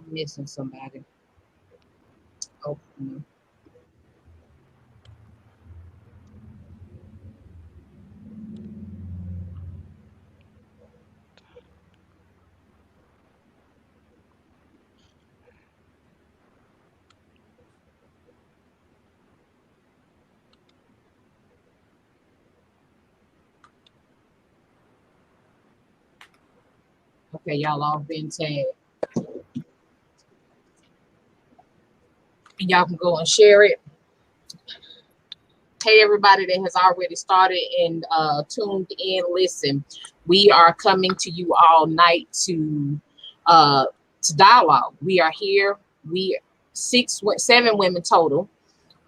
I'm missing somebody. Oh, no. Okay, y'all all been tagged. Y'all can go and share it. Hey, everybody that has already started and tuned in, listen, we are coming to you all night uh, to dialogue. We are here. We seven women total.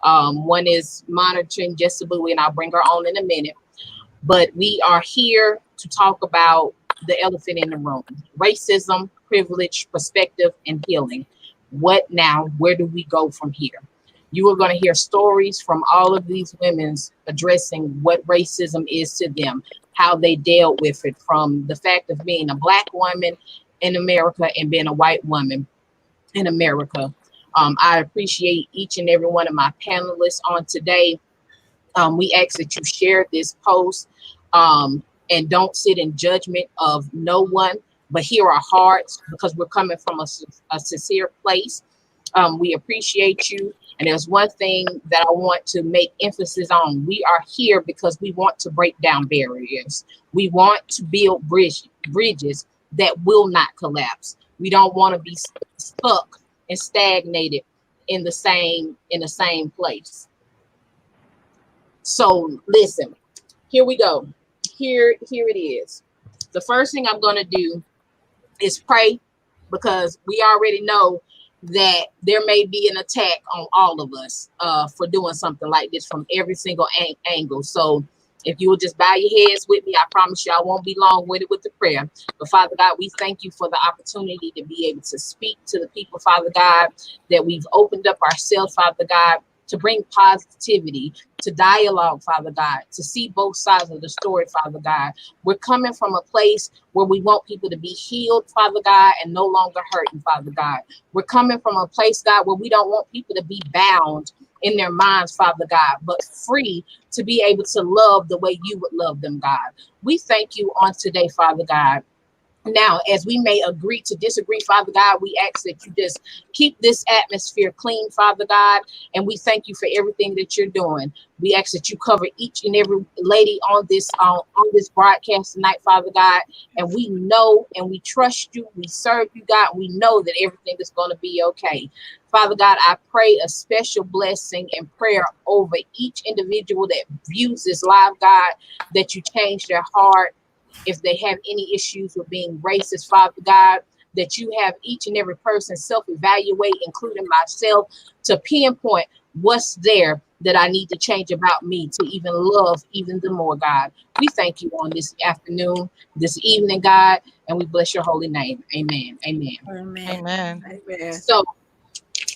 One is monitoring Jessica Bowie, and I'll bring her on in a minute. But we are here to talk about the elephant in the room: racism, privilege, perspective, and healing. What now? Where do we go from here? You are going to hear stories from all of these women addressing what racism is to them, how they dealt with it, from the fact of being a Black woman in America and being a white woman in America. I appreciate each and every one of my panelists on today. We ask that you share this post, and don't sit in judgment of no one, but hear our hearts, because we're coming from a sincere place. We appreciate you. And there's one thing that I want to make emphasis on. We are here because we want to break down barriers. We want to build bridges that will not collapse. We don't want to be stuck and stagnated in the same place. So listen, here we go. Here it is. The first thing I'm gonna do is pray, because we already know that there may be an attack on all of us for doing something like this from every single angle. So if you will just bow your heads with me, I promise you I won't be long with it with the prayer. But Father God, we thank you for the opportunity to be able to speak to the people, Father God, that we've opened up ourselves, Father God, to bring positivity, to dialogue, Father God, to see both sides of the story, Father God. We're coming from a place where we want people to be healed, Father God, and no longer hurting, Father God. We're coming from a place, God, where we don't want people to be bound in their minds, Father God, but free to be able to love the way you would love them, God. We thank you on today, Father God. Now, as we may agree to disagree, Father God, we ask that you just keep this atmosphere clean, Father God, and we thank you for everything that you're doing. We ask that you cover each and every lady on this broadcast tonight, Father God, and we know and we trust you, we serve you, God. We know that everything is going to be okay. Father God, I pray a special blessing and prayer over each individual that views this live, God, that you change their heart if they have any issues with being racist, Father God, that you have each and every person self-evaluate, including myself, to pinpoint what's there that I need to change about me to even love even the more, God. We thank you on this afternoon, this evening, God, and we bless your holy name. Amen. Amen. Amen. Amen. Amen. So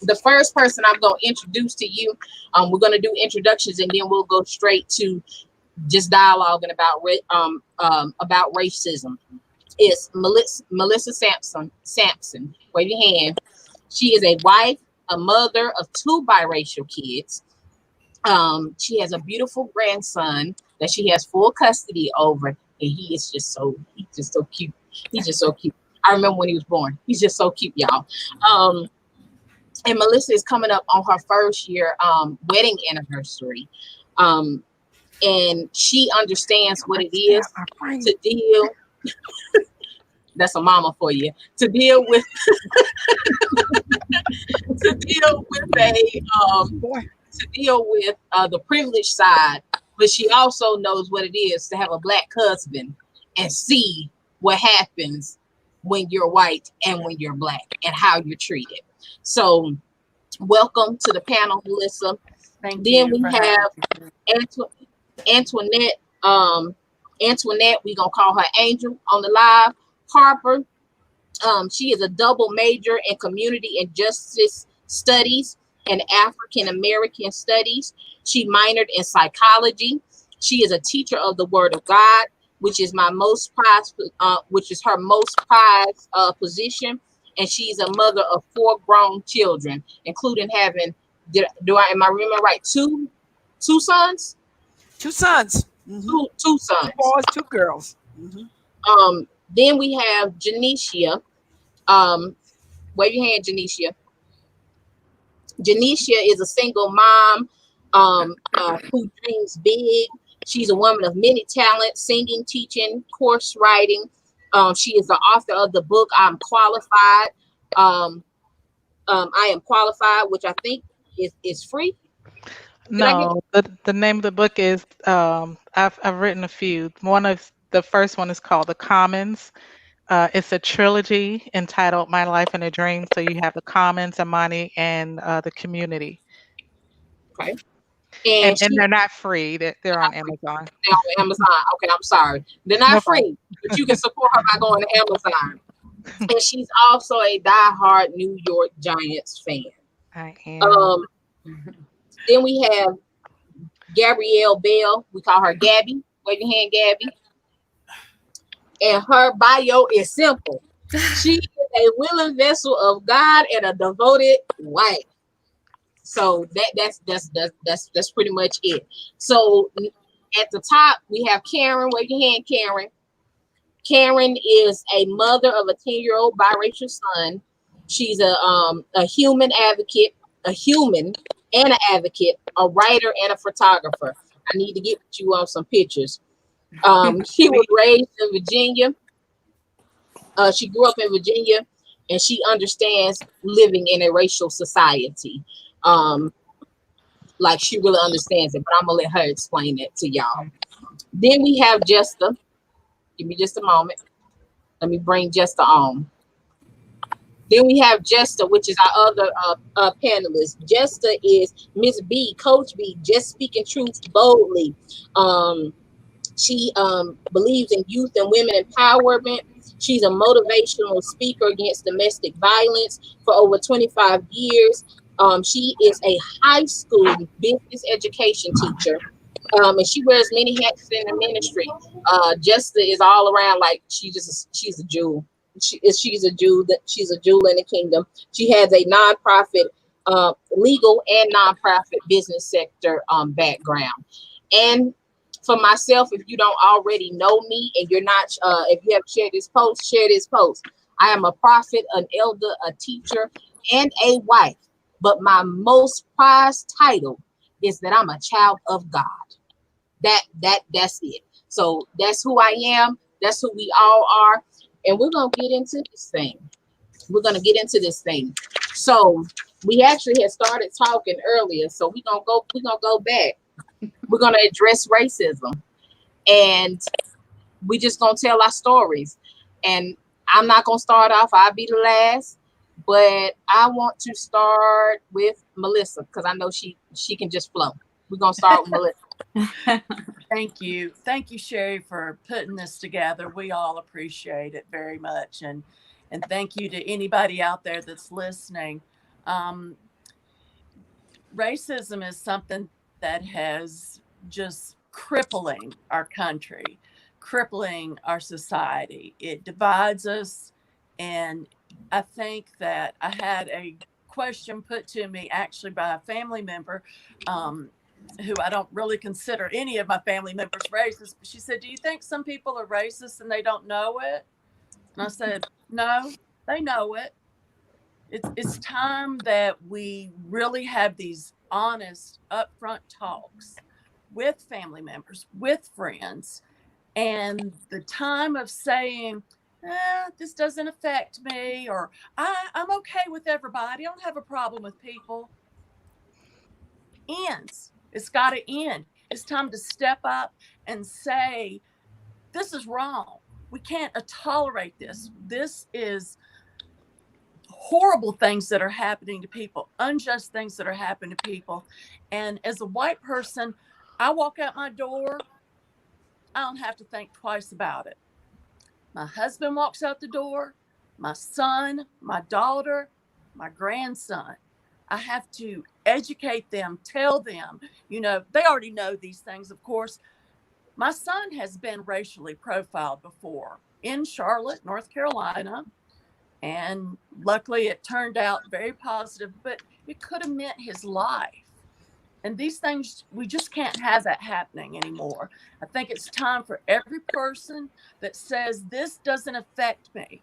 the first person I'm going to introduce to you, we're going to do introductions, and then we'll go straight to just dialoguing about racism. Is Melissa Sampson. Sampson, wave your hand. She is a wife, a mother of two biracial kids. She has a beautiful grandson that she has full custody over, and he's just so cute. He's just so cute. I remember when he was born. He's just so cute, y'all. Um, and Melissa is coming up on her first year wedding anniversary. Um, and she understands what it is to deal. That's a mama for you, to deal with to deal with a to deal with the privileged side, but she also knows what it is to have a Black husband and see what happens when you're white and when you're Black and how you're treated. So welcome to the panel, Melissa. Thank Then you we for having have me. Antoinette. Antoinette, we gonna call her Angel on the live. Harper. She is a double major in community and justice studies and African American studies. She minored in psychology. She is a teacher of the Word of God, which is my most prized, which is her most prized position. and she's a mother of 4 grown children, including having, am I remember right, two sons? 2 sons. Two sons. 2 boys, 2 girls. Then we have Janicia. Wave your hand, Janicia. Janicia is a single mom who dreams big. She's a woman of many talents: singing, teaching, course writing. She is the author of the book I'm Qualified. I Am Qualified, which I think is free. No, the name of the book is I've written a few. One of the first one is called The Commons. It's a trilogy entitled My Life and a Dream. So you have the Commons, Amani, and the Community. Okay. And they're not free. They're on Amazon. They're on Amazon. Okay, I'm sorry. They're not free, but you can support her by going to Amazon. And she's also a diehard New York Giants fan. I am. Then we have Gabrielle Bell. We call her Gabby. Wave your hand, Gabby. And her bio is simple. She is a willing vessel of God and a devoted wife. So that's pretty much it. So at the top we have Karen. Wave your hand, Karen. Karen is a mother of a 10-year-old biracial son. She's a human advocate, a human and an advocate, a writer and a photographer. I need to get you on some pictures. She was raised in Virginia. She grew up in Virginia, and she understands living in a racial society. Like she really understands it, but I'm gonna let her explain it to y'all. Then we have Jester. Give me just a moment. Let me bring Jester on. Then we have Jester, which is our other panelist. Jester is Miss B, Coach B, just speaking truth boldly. She believes in youth and women empowerment. She's a motivational speaker against domestic violence for over 25 years. She is a high school business education teacher. And she wears many hats in the ministry. Jester is all around like she's a jewel. She's a jewel in the kingdom. She has a nonprofit, legal and nonprofit business sector background. And for myself, if you don't already know me and you're not, if you have shared this post, share this post. I am a prophet, an elder, a teacher, and a wife. But my most prized title is that I'm a child of God. That's it. So that's who I am. That's who we all are. And we're gonna get into this thing. So we actually had started talking earlier. So we're gonna go back. We're gonna address racism. And we just gonna tell our stories. And I'm not gonna start off, I'll be the last, but I want to start with Melissa because I know she can just flow. We're gonna start with Melissa. Thank you, Sherry, for putting this together. We all appreciate it very much, and thank you to anybody out there that's listening. Racism is something that has just crippling our country, crippling our society. It divides us, and I think that I had a question put to me actually by a family member. Who I don't really consider any of my family members racist. She said, "Do you think some people are racist and they don't know it?" And I said, "No, they know it. It's time that we really have these honest, upfront talks with family members, with friends, and the time of saying, this doesn't affect me, or I'm okay with everybody. I don't have a problem with people," ends. It's got to end. It's time to step up and say, this is wrong. We can't tolerate this. This is horrible things that are happening to people, unjust things that are happening to people. And as a white person, I walk out my door, I don't have to think twice about it. My husband walks out the door, my son, my daughter, my grandson. I have to educate them, tell them, they already know these things, of course. My son has been racially profiled before in Charlotte, North Carolina. And luckily it turned out very positive, but it could have meant his life. And these things, we just can't have that happening anymore. I think it's time for every person that says this doesn't affect me.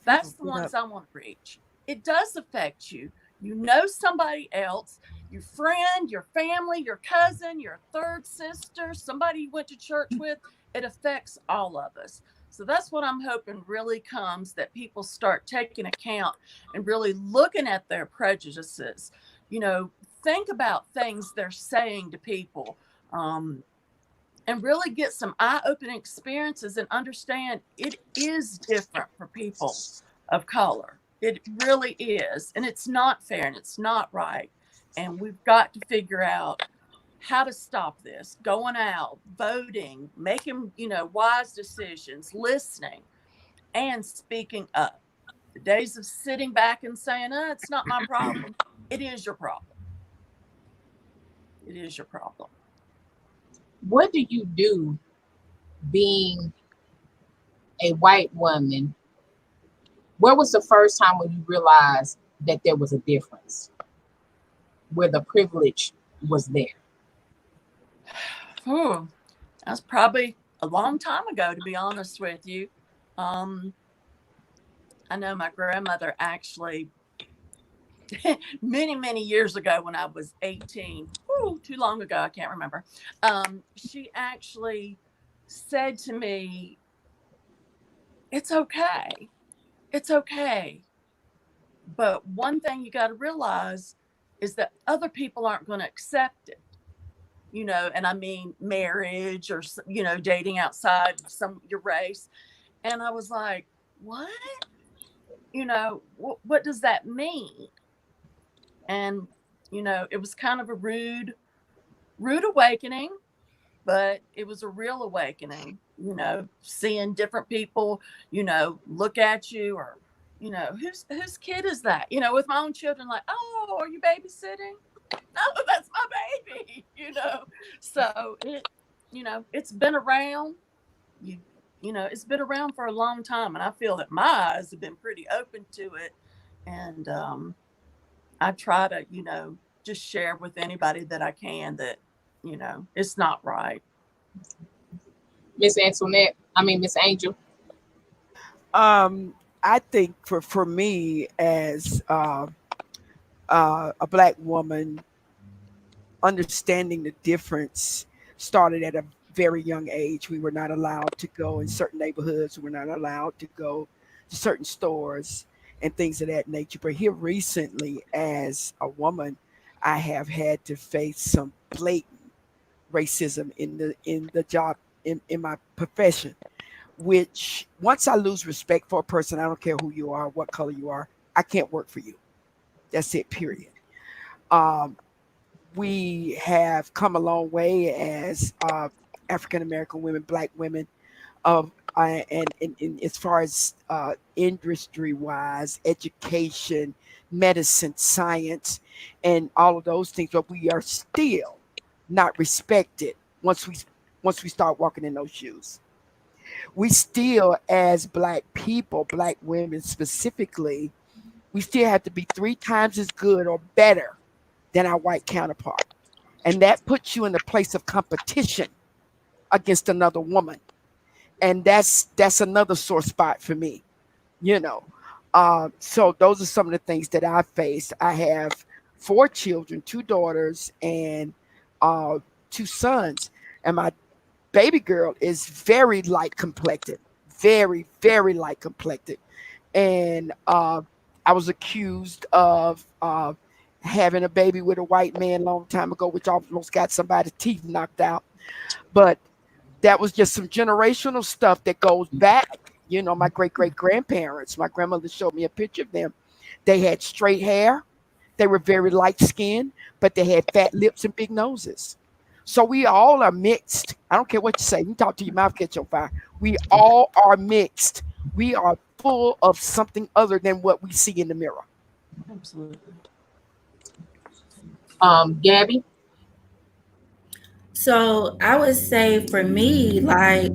That's the ones I want to reach. It does affect you. You know somebody else, your friend, your family, your cousin, your third sister, somebody you went to church with. It affects all of us. So that's what I'm hoping really comes, that people start taking account and really looking at their prejudices. You know, think about things they're saying to people, and really get some eye-opening experiences and understand it is different for people of color. It really is. And it's not fair and it's not right. And we've got to figure out how to stop this, going out, voting, making, wise decisions, listening, and speaking up. The days of sitting back and saying, it's not my problem. It is your problem. It is your problem. What do you do being a white woman? Where was the first time when you realized that there was a difference, where the privilege was there? That's probably a long time ago, to be honest with you. I know my grandmother actually, many, many years ago when I was 18, too long ago, I can't remember. She actually said to me, it's okay. It's okay. But one thing you got to realize is that other people aren't going to accept it. And I mean marriage or, dating outside your race. And I was like, what? What does that mean? And, it was kind of a rude awakening, but it was a real awakening, seeing different people, look at you, or, whose kid is that? With my own children, like, oh, are you babysitting? No, that's my baby, So it's been around. It's been around for a long time, and I feel that my eyes have been pretty open to it. And I try to, just share with anybody that I can that, it's not right. Miss Angel. I think for me as a Black woman, understanding the difference started at a very young age. We were not allowed to go in certain neighborhoods. We were not allowed to go to certain stores and things of that nature. But here recently, as a woman, I have had to face some blatant racism in the job, in my profession, which once I lose respect for a person, I don't care who you are, what color you are, I can't work for you. That's it, period. We have come a long way as African-American women, Black women, and as far as industry-wise, education, medicine, science, and all of those things, but we are still not respected once we start walking in those shoes. We still, as Black people, Black women specifically, we still have to be 3 times as good or better than our white counterpart. And that puts you in a place of competition against another woman. And that's another sore spot for me, So those are some of the things that I face. I have 4 children, 2 daughters and 2 sons. And my baby girl is very light complected, very, very light complected. And I was accused of having a baby with a white man a long time ago, which almost got somebody's teeth knocked out. But that was just some generational stuff that goes back. My great-great-grandparents, my grandmother showed me a picture of them. They had straight hair. They were very light-skinned, but they had fat lips and big noses. So we all are mixed. I don't care what you say. You can talk to your mouth, catch your fire. We all are mixed. We are full of something other than what we see in the mirror. Absolutely. Gabby? So I would say for me, like,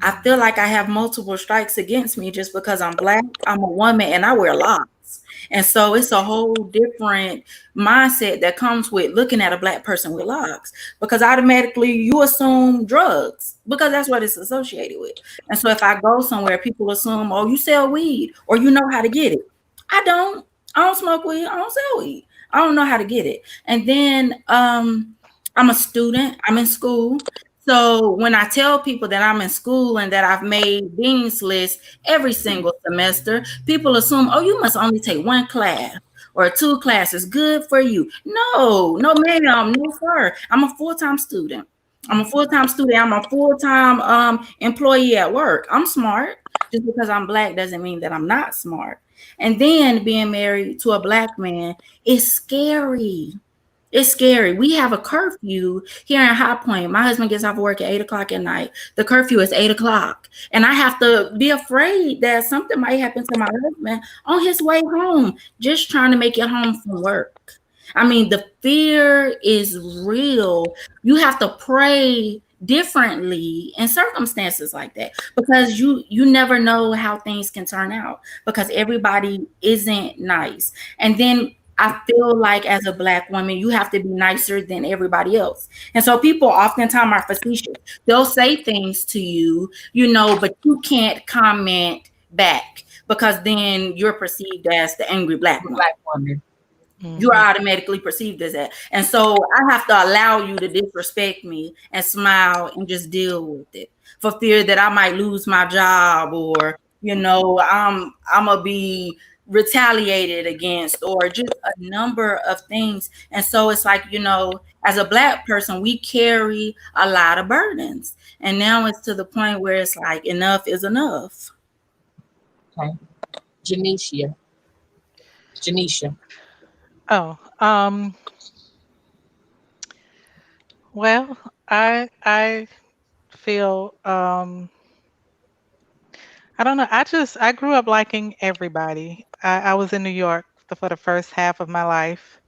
I feel like I have multiple strikes against me just because I'm Black, I'm a woman, and I wear locks. And so it's a whole different mindset that comes with looking at a Black person with locks, because automatically you assume drugs because that's what it's associated with. And so if I go somewhere, people assume, oh, you sell weed or you know how to get it. I don't. I don't smoke weed. I don't sell weed. I don't know how to get it. And then I'm a student. I'm in school. So when I tell people that I'm in school and that I've made dean's lists every single semester, people assume, oh, you must only take one class or two classes. Good for you. No, no, ma'am, no, sir. I'm a full-time student. I'm a full-time student. I'm a full-time employee at work. I'm smart. Just because I'm Black doesn't mean that I'm not smart. And then being married to a Black man is scary. It's scary. We have a curfew here in High Point. My husband gets off work at 8 o'clock at night. The curfew is 8 o'clock. And I have to be afraid that something might happen to my husband on his way home, just trying to make it home from work. I mean, the fear is real. You have to pray differently in circumstances like that, because you never know how things can turn out, because everybody isn't nice. And then I feel like as a Black woman, you have to be nicer than everybody else. And so people oftentimes are facetious. They'll say things to you, but you can't comment back because then you're perceived as the angry Black woman. Black woman. You are automatically perceived as that. And so I have to allow you to disrespect me and smile and just deal with it, for fear that I might lose my job, or, I'm going to be retaliated against, or just a number of things. And so it's like, as a Black person, we carry a lot of burdens. And now it's to the point where it's like, enough is enough. Okay. Janisha. Oh, well, I feel I don't know. I grew up liking everybody. I was in New York for the first half of my life,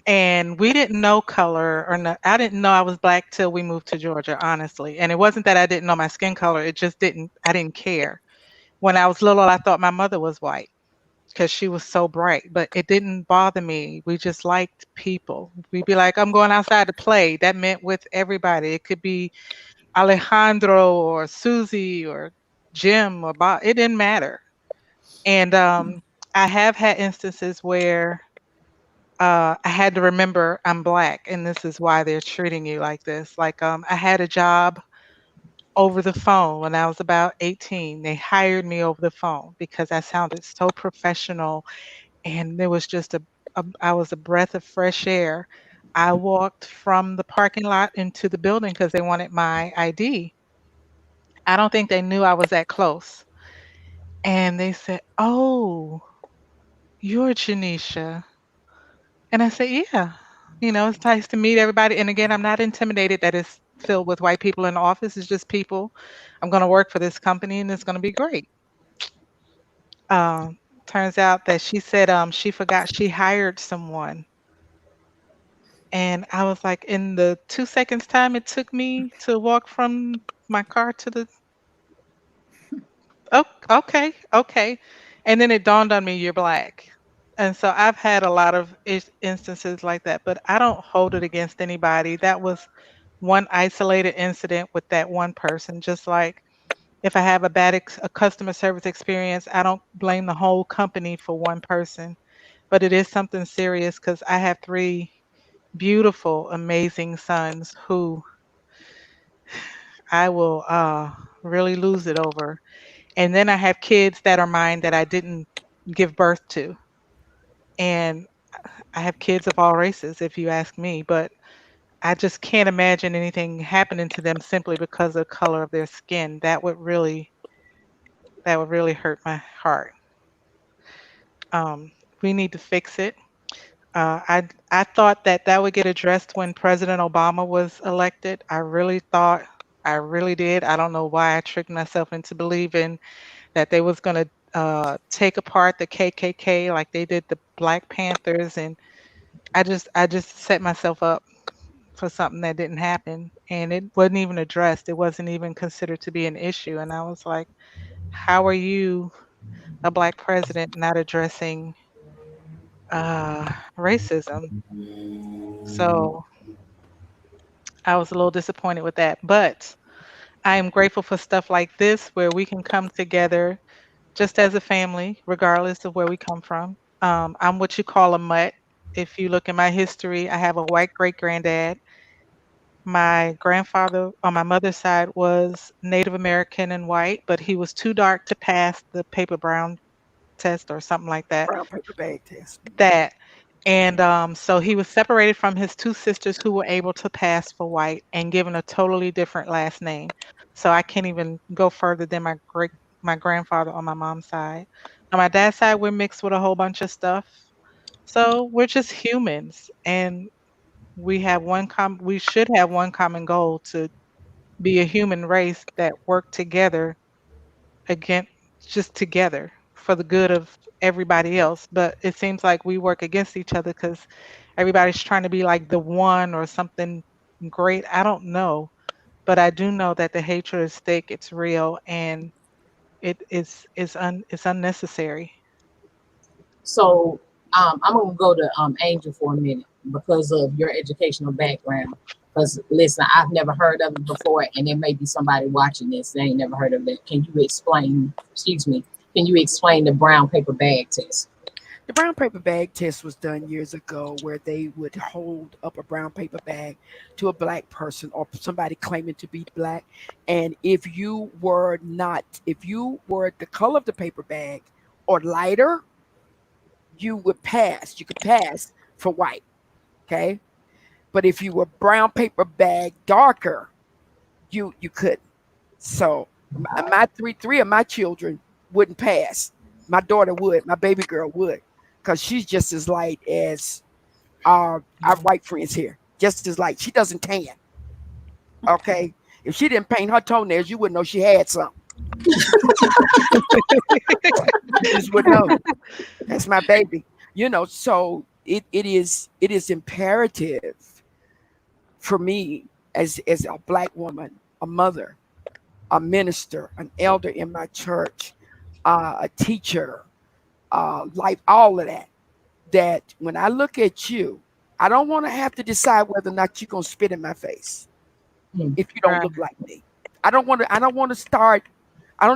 and we didn't know color, or no, I didn't know I was Black till we moved to Georgia, honestly. And it wasn't that I didn't know my skin color. It just I didn't care. When I was little, I thought my mother was white because she was so bright, but it didn't bother me. We just liked people. We'd be like, I'm going outside to play. That meant with everybody. It could be Alejandro or Susie or Jim or Bob. It didn't matter. And I have had instances where I had to remember I'm Black, and this is why they're treating you like this. Like I had a job over the phone when I was about 18. They hired me over the phone because I sounded so professional, and there was just I was a breath of fresh air. I walked from the parking lot into the building because they wanted my ID. I don't think they knew I was that close. And they said, "Oh, you're Janisha." And I said, "Yeah, it's nice to meet everybody." And again, I'm not intimidated that it's filled with white people in the office. It's just people. I'm going to work for this company, and it's going to be great. Turns out that she said she forgot she hired someone. And I was like, in the 2 seconds time it took me to walk from my car to the, oh, okay. And then it dawned on me, you're Black. And so I've had a lot of instances like that, but I don't hold it against anybody. That was one isolated incident with that one person. Just like if I have a customer service experience, I don't blame the whole company for one person, but it is something serious because I have 3 beautiful, amazing sons who I will really lose it over. And then I have kids that are mine that I didn't give birth to. And I have kids of all races, if you ask me, but I just can't imagine anything happening to them simply because of the color of their skin. That would really hurt my heart. We need to fix it. I thought that would get addressed when President Obama was elected. I really did. I don't know why I tricked myself into believing that they was going to take apart the KKK like they did the Black Panthers, and I just set myself up for something that didn't happen, and it wasn't even addressed. It wasn't even considered to be an issue. And I was like, how are you, a Black president, not addressing racism? So I was a little disappointed with that. But I am grateful for stuff like this where we can come together just as a family, regardless of where we come from. I'm what you call a mutt. If you look at my history, I have a white great granddad. My grandfather on my mother's side was Native American and white, but he was too dark to pass the paper brown test or something like that. Brown paper bag test. That. And so he was separated from his two sisters who were able to pass for white and given a totally different last name. So I can't even go further than my grandfather on my mom's side. On my dad's side, we're mixed with a whole bunch of stuff. So we're just humans, and we should have one common goal, to be a human race that work together, again, just together for the good of everybody else. But it seems like we work against each other because everybody's trying to be like the one or something great. I don't know, but I do know that the hatred is thick, it's real, and it's unnecessary. So I'm gonna go to Angel for a minute because of your educational background. Because listen, I've never heard of it before, and there may be somebody watching this that ain't never heard of it. Can you explain? Excuse me. Can you explain the brown paper bag test? The brown paper bag test was done years ago, where they would hold up a brown paper bag to a Black person or somebody claiming to be Black. And if you were the color of the paper bag or lighter, you would pass. You could pass for white. Okay. But if you were brown paper bag darker, you couldn't. So my three of my children wouldn't pass. My daughter would. My baby girl would, because she's just as light as our white friends here. Just as light. She doesn't tan. Okay. If she didn't paint her toenails, you wouldn't know she had some. You just wouldn't know. That's my baby. So it is imperative for me as a Black woman, a mother, a minister, an elder in my church, a teacher, like all of that when I look at you, I don't want to have to decide whether or not you're going to spit in my face if you don't look like me. I don't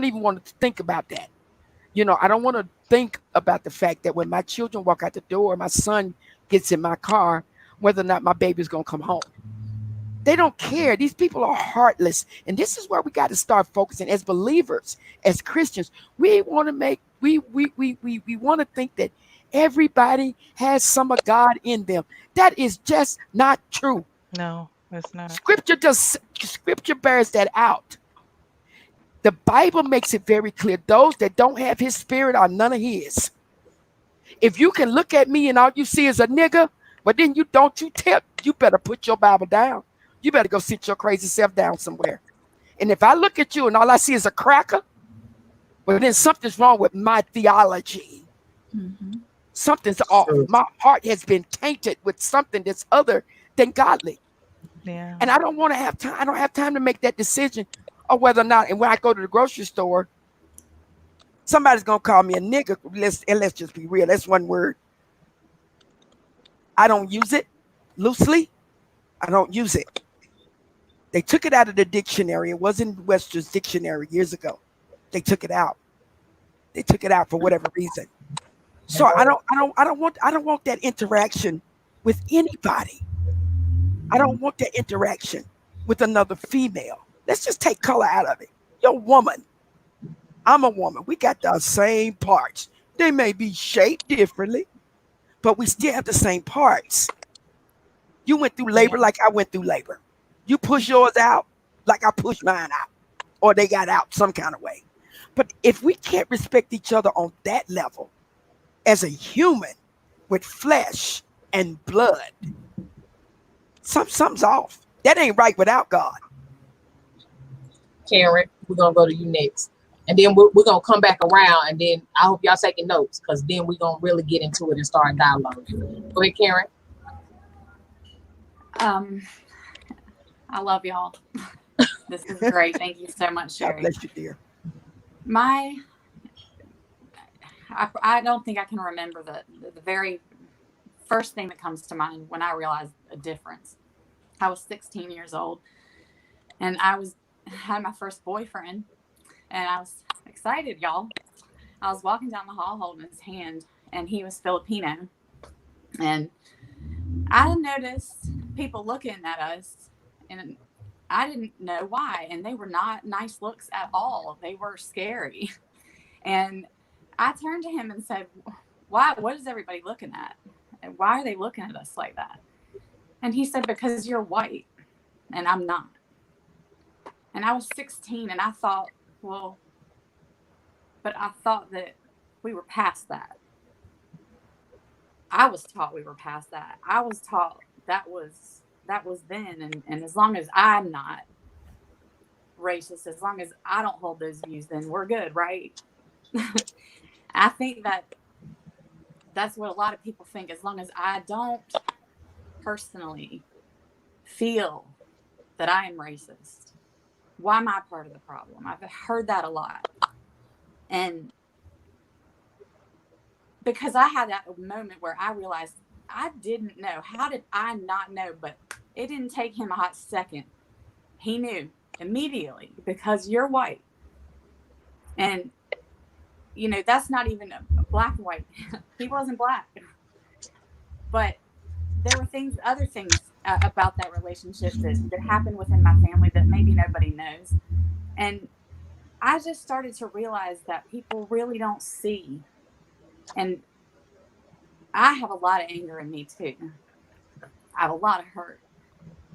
even want to think about that. I don't want to think about the fact that when my children walk out the door, my son gets in my car, whether or not my baby's going to come home. They don't care. These people are heartless. And this is where we got to start focusing as believers, as Christians. We want to think that everybody has some of God in them. That is just not true. No, it's not. Scripture bears that out. The Bible makes it very clear. Those that don't have his spirit are none of his. If you can look at me and all you see is a nigga, but then you better put your Bible down. You better go sit your crazy self down somewhere. And if I look at you and all I see is a cracker, well, then something's wrong with my theology. Mm-hmm. Something's off. My heart has been tainted with something that's other than godly. Yeah. And I don't want to have time. I don't have time to make that decision of whether or not. And when I go to the grocery store, somebody's gonna call me a nigger. Let's just be real. That's one word. I don't use it loosely. I don't use it. They took it out of the dictionary. It was in Webster's dictionary years ago. They took it out. They took it out for whatever reason. So I don't want that interaction with anybody. I don't want that interaction with another female. Let's just take color out of it. You're a woman. I'm a woman. We got the same parts. They may be shaped differently, but we still have the same parts. You went through labor like I went through labor. You push yours out like I pushed mine out, or they got out some kind of way. But if we can't respect each other on that level as a human with flesh and blood, something's off. That ain't right without God. Karen, we're going to go to you next. And then we're going to come back around, and then I hope y'all taking notes, because then we're going to really get into it and start dialogue. Go ahead, Karen. I love y'all. This is great. Thank you so much, God Sherry. bless you, dear. I don't think I can remember the very first thing that comes to mind when I realized a difference. I was 16 years old, and had my first boyfriend, and I was excited, y'all. I was walking down the hall holding his hand, and he was Filipino, and I noticed people looking at us, and I didn't know why, and they were not nice looks at all. They were scary. And I turned to him and said, "Why? What is everybody looking at? And why are they looking at us like that?" And he said, "Because you're white and I'm not." And I was 16, and I thought, well, but I thought that we were past that. I was taught we were past that. I was taught that was then, and as long as I'm not racist, as long as I don't hold those views, then we're good, right? I think that's what a lot of people think. As long as I don't personally feel that I am racist, why am I part of the problem? I've heard that a lot. And because I had that moment where I realized I didn't know. How did I not know? But it didn't take him a hot second. He knew immediately, because you're white. And, you know, that's not even a black and white. He wasn't black. But there were other things about that relationship that happened within my family that maybe nobody knows. And I just started to realize that people really don't see. And I have a lot of anger in me too. I have a lot of hurt.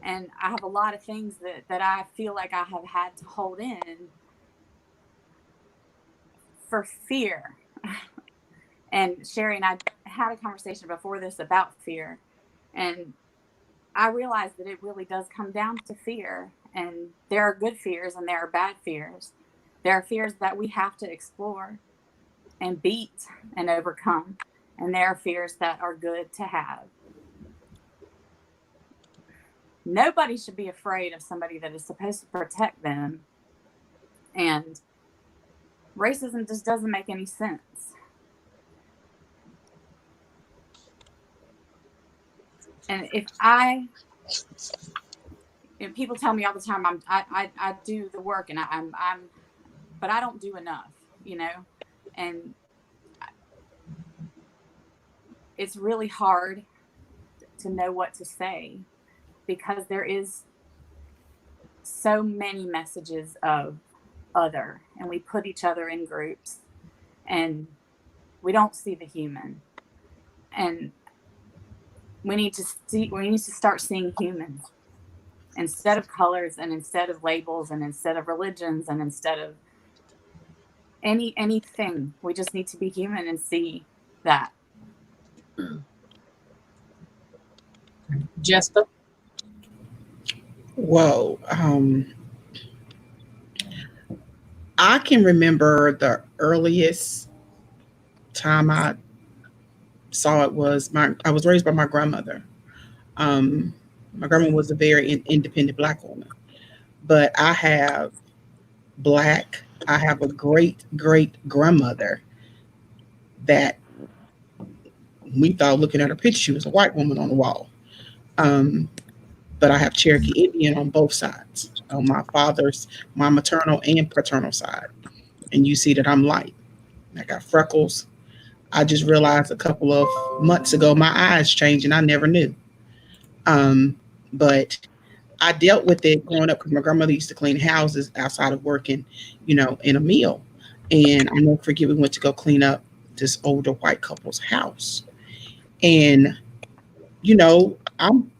And I have a lot of things that I feel like I have had to hold in for fear. And Sherry and I had a conversation before this about fear. And I realized that it really does come down to fear. And there are good fears and there are bad fears. There are fears that we have to explore and beat and overcome. And there are fears that are good to have. Nobody should be afraid of somebody that is supposed to protect them. And racism just doesn't make any sense. And if people tell me all the time, I do the work, and but I don't do enough, you know, and it's really hard to know what to say, because there is so many messages of other, and we put each other in groups, and we don't see the human. And we need to start seeing humans instead of colors, and instead of labels, and instead of religions, and instead of anything. We just need to be human and see that. Jessica? Whoa. I can remember the earliest time I saw it was I was raised by my grandmother. My grandma was a very independent Black woman, but I have a great grandmother that we thought, looking at her picture, she was a white woman on the wall. But I have Cherokee Indian on both sides, on my maternal and paternal side. And you see that I'm light. I got freckles. I just realized a couple of months ago my eyes changed, and I never knew. But I dealt with it growing up because my grandmother used to clean houses outside of working, you know, in a mill. And I never forget, we went to go clean up this older white couple's house. And, you know, I'm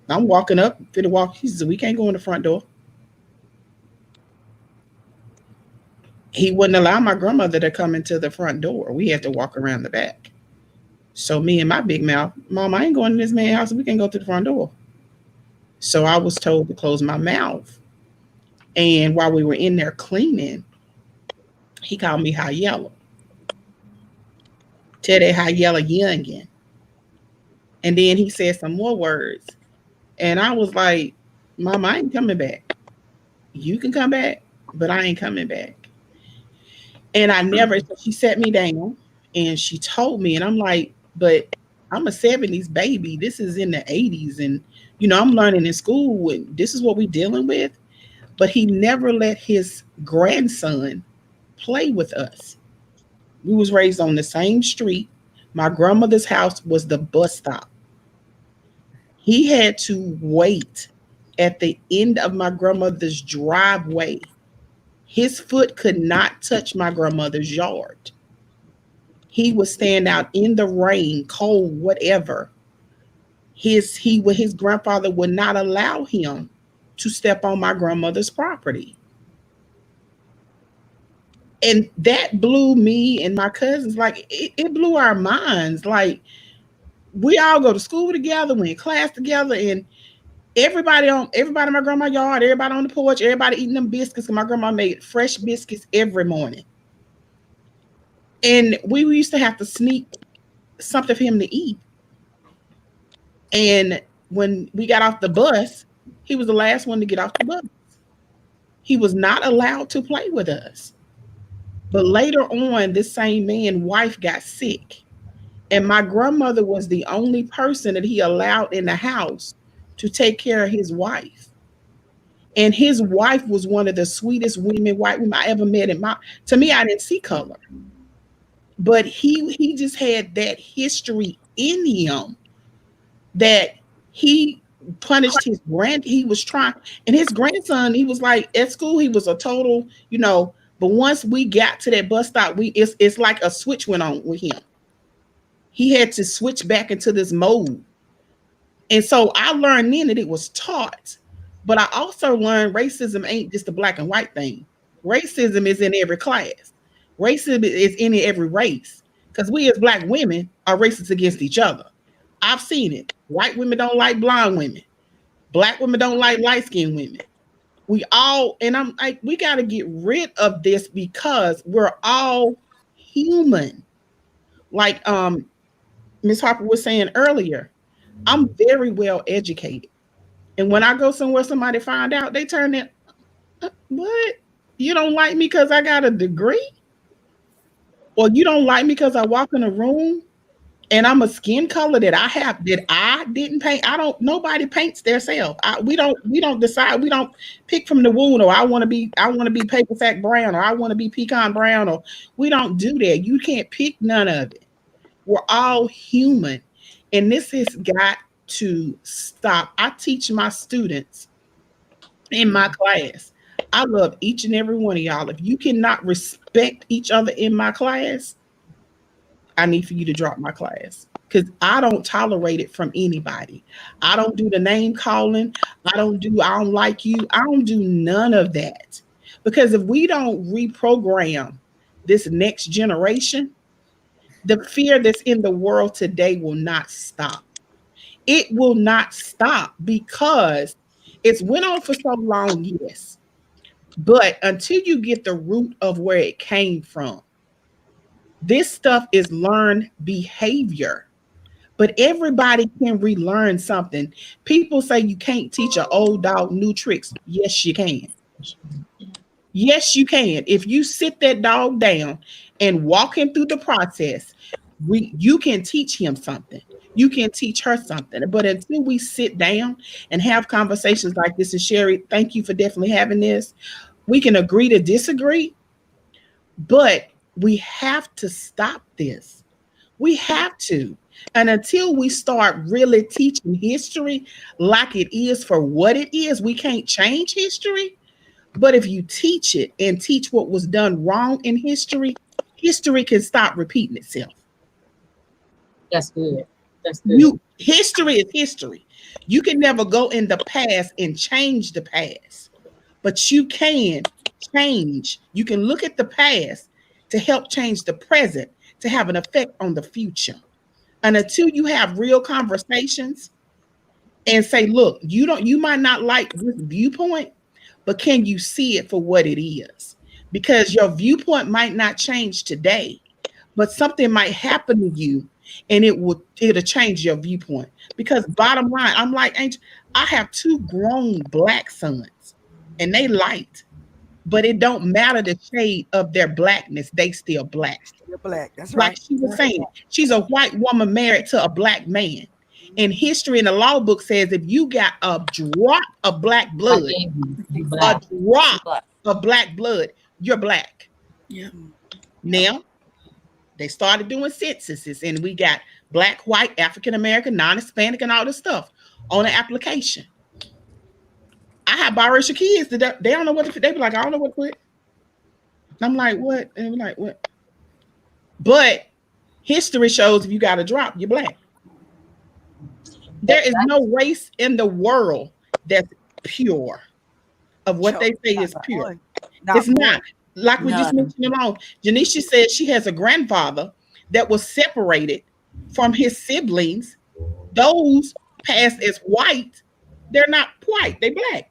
walking up, fit to walk. He says, "We can't go in the front door." He wouldn't allow my grandmother to come into the front door. We had to walk around the back. So me and my big mouth, "Mom, I ain't going in this man's house. We can go to the front door." So I was told to close my mouth. And while we were in there cleaning, he called me high yellow. Tell that high yellow youngin. And then he said some more words. And I was like, Mama, I ain't coming back. You can come back, but I ain't coming back. And I never, so she sat me down and she told me, and I'm like, but I'm a 70s baby. This is in the 80s. And, you know, I'm learning in school and this is what we're dealing with. But he never let his grandson play with us. We was raised on the same street. My grandmother's house was the bus stop. He had to wait at the end of my grandmother's driveway. His foot could not touch my grandmother's yard. He would stand out in the rain, cold, whatever. His grandfather would not allow him to step on my grandmother's property. And that blew me and my cousins, like it blew our minds. Like we all go to school together, we in class together, and everybody in my grandma's yard, everybody on the porch, everybody eating them biscuits. And my grandma made fresh biscuits every morning. And we used to have to sneak something for him to eat. And when we got off the bus, he was the last one to get off the bus. He was not allowed to play with us. But later on, this same man's wife got sick. And my grandmother was the only person that he allowed in the house to take care of his wife. And his wife was one of the sweetest white women I ever met. To me, I didn't see color. But he just had that history in him that he punished he was trying, and his grandson, he was like, at school, he was a total, you know, but once we got to that bus stop, it's like a switch went on with him. He had to switch back into this mode. And so I learned then that it was taught, but I also learned racism ain't just a black and white thing. Racism is in every class. Racism is in every race, because we as black women are racist against each other. I've seen it. White women don't like blonde women. Black women don't like light-skinned women. And I'm like, we got to get rid of this because we're all human. Like Ms. Harper was saying earlier, I'm very well educated. And when I go somewhere, somebody find out, they turn it, what? You don't like me because I got a degree? Or you don't like me because I walk in a room and I'm a skin color that I didn't paint. Nobody paints themselves. We don't decide. We don't pick from the wound, or I want to be paper sack brown, or I want to be pecan brown, or we don't do that. You can't pick none of it. We're all human. And this has got to stop. I teach my students in my class. I love each and every one of y'all. If you cannot respect each other in my class, I need for you to drop my class, because I don't tolerate it from anybody. I don't do the name calling. I don't like you. I don't do none of that. Because if we don't reprogram this next generation, the fear that's in the world today will not stop. It will not stop because it's went on for so long, yes. But until you get the root of where it came from, this stuff is learned behavior. But everybody can relearn something. People say you can't teach an old dog new tricks. Yes, you can. Yes, you can. If you sit that dog down and walk him through the process, you can teach him something. You can teach her something. But until we sit down and have conversations like this, and Sherry, thank you for definitely having this. We can agree to disagree, but we have to stop this. We have to. And until we start really teaching history like it is for what it is, we can't change history. But if you teach it and teach what was done wrong in history, history can stop repeating itself. That's good. That's good. History is history. You can never go in the past and change the past, but you can change. You can look at the past to help change the present, to have an effect on the future. And until you have real conversations and say, look, you might not like this viewpoint, but can you see it for what it is? Because your viewpoint might not change today, but something might happen to you and it'll change your viewpoint. Because bottom line, I'm like, Angel, I have 2 grown black sons, and they light, but it don't matter the shade of their blackness, they still black. You're black. That's Like right. she was saying, she's a white woman married to a black man. And history in the law book says if you got a drop of black blood, You black. a drop Black. of black blood, you're black. Yeah. Now, they started doing censuses, and we got black, white, African American, non-Hispanic, and all this stuff on the application. I have biracial kids that they don't know what to put. They be like, I don't know what to put. I'm like, what? And I'm like, what? But history shows if you got a drop, you're black. There is no race in the world that's pure of what they say is pure. It's not. Like we just mentioned alone. Janisha said she has a grandfather that was separated from his siblings. Those passed as white. They're not white, they black.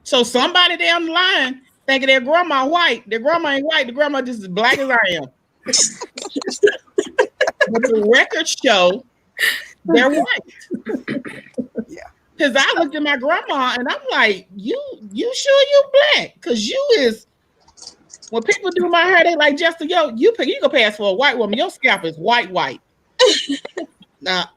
So somebody down the line thinking their grandma white, their grandma ain't white, the grandma just as black as I am. But the records show they're white. Yeah. Because I looked at my grandma and I'm like, you sure you black? Because you is, when people do my hair, they like, Jessica, yo, you can pass for a white woman. Your scalp is white. Now,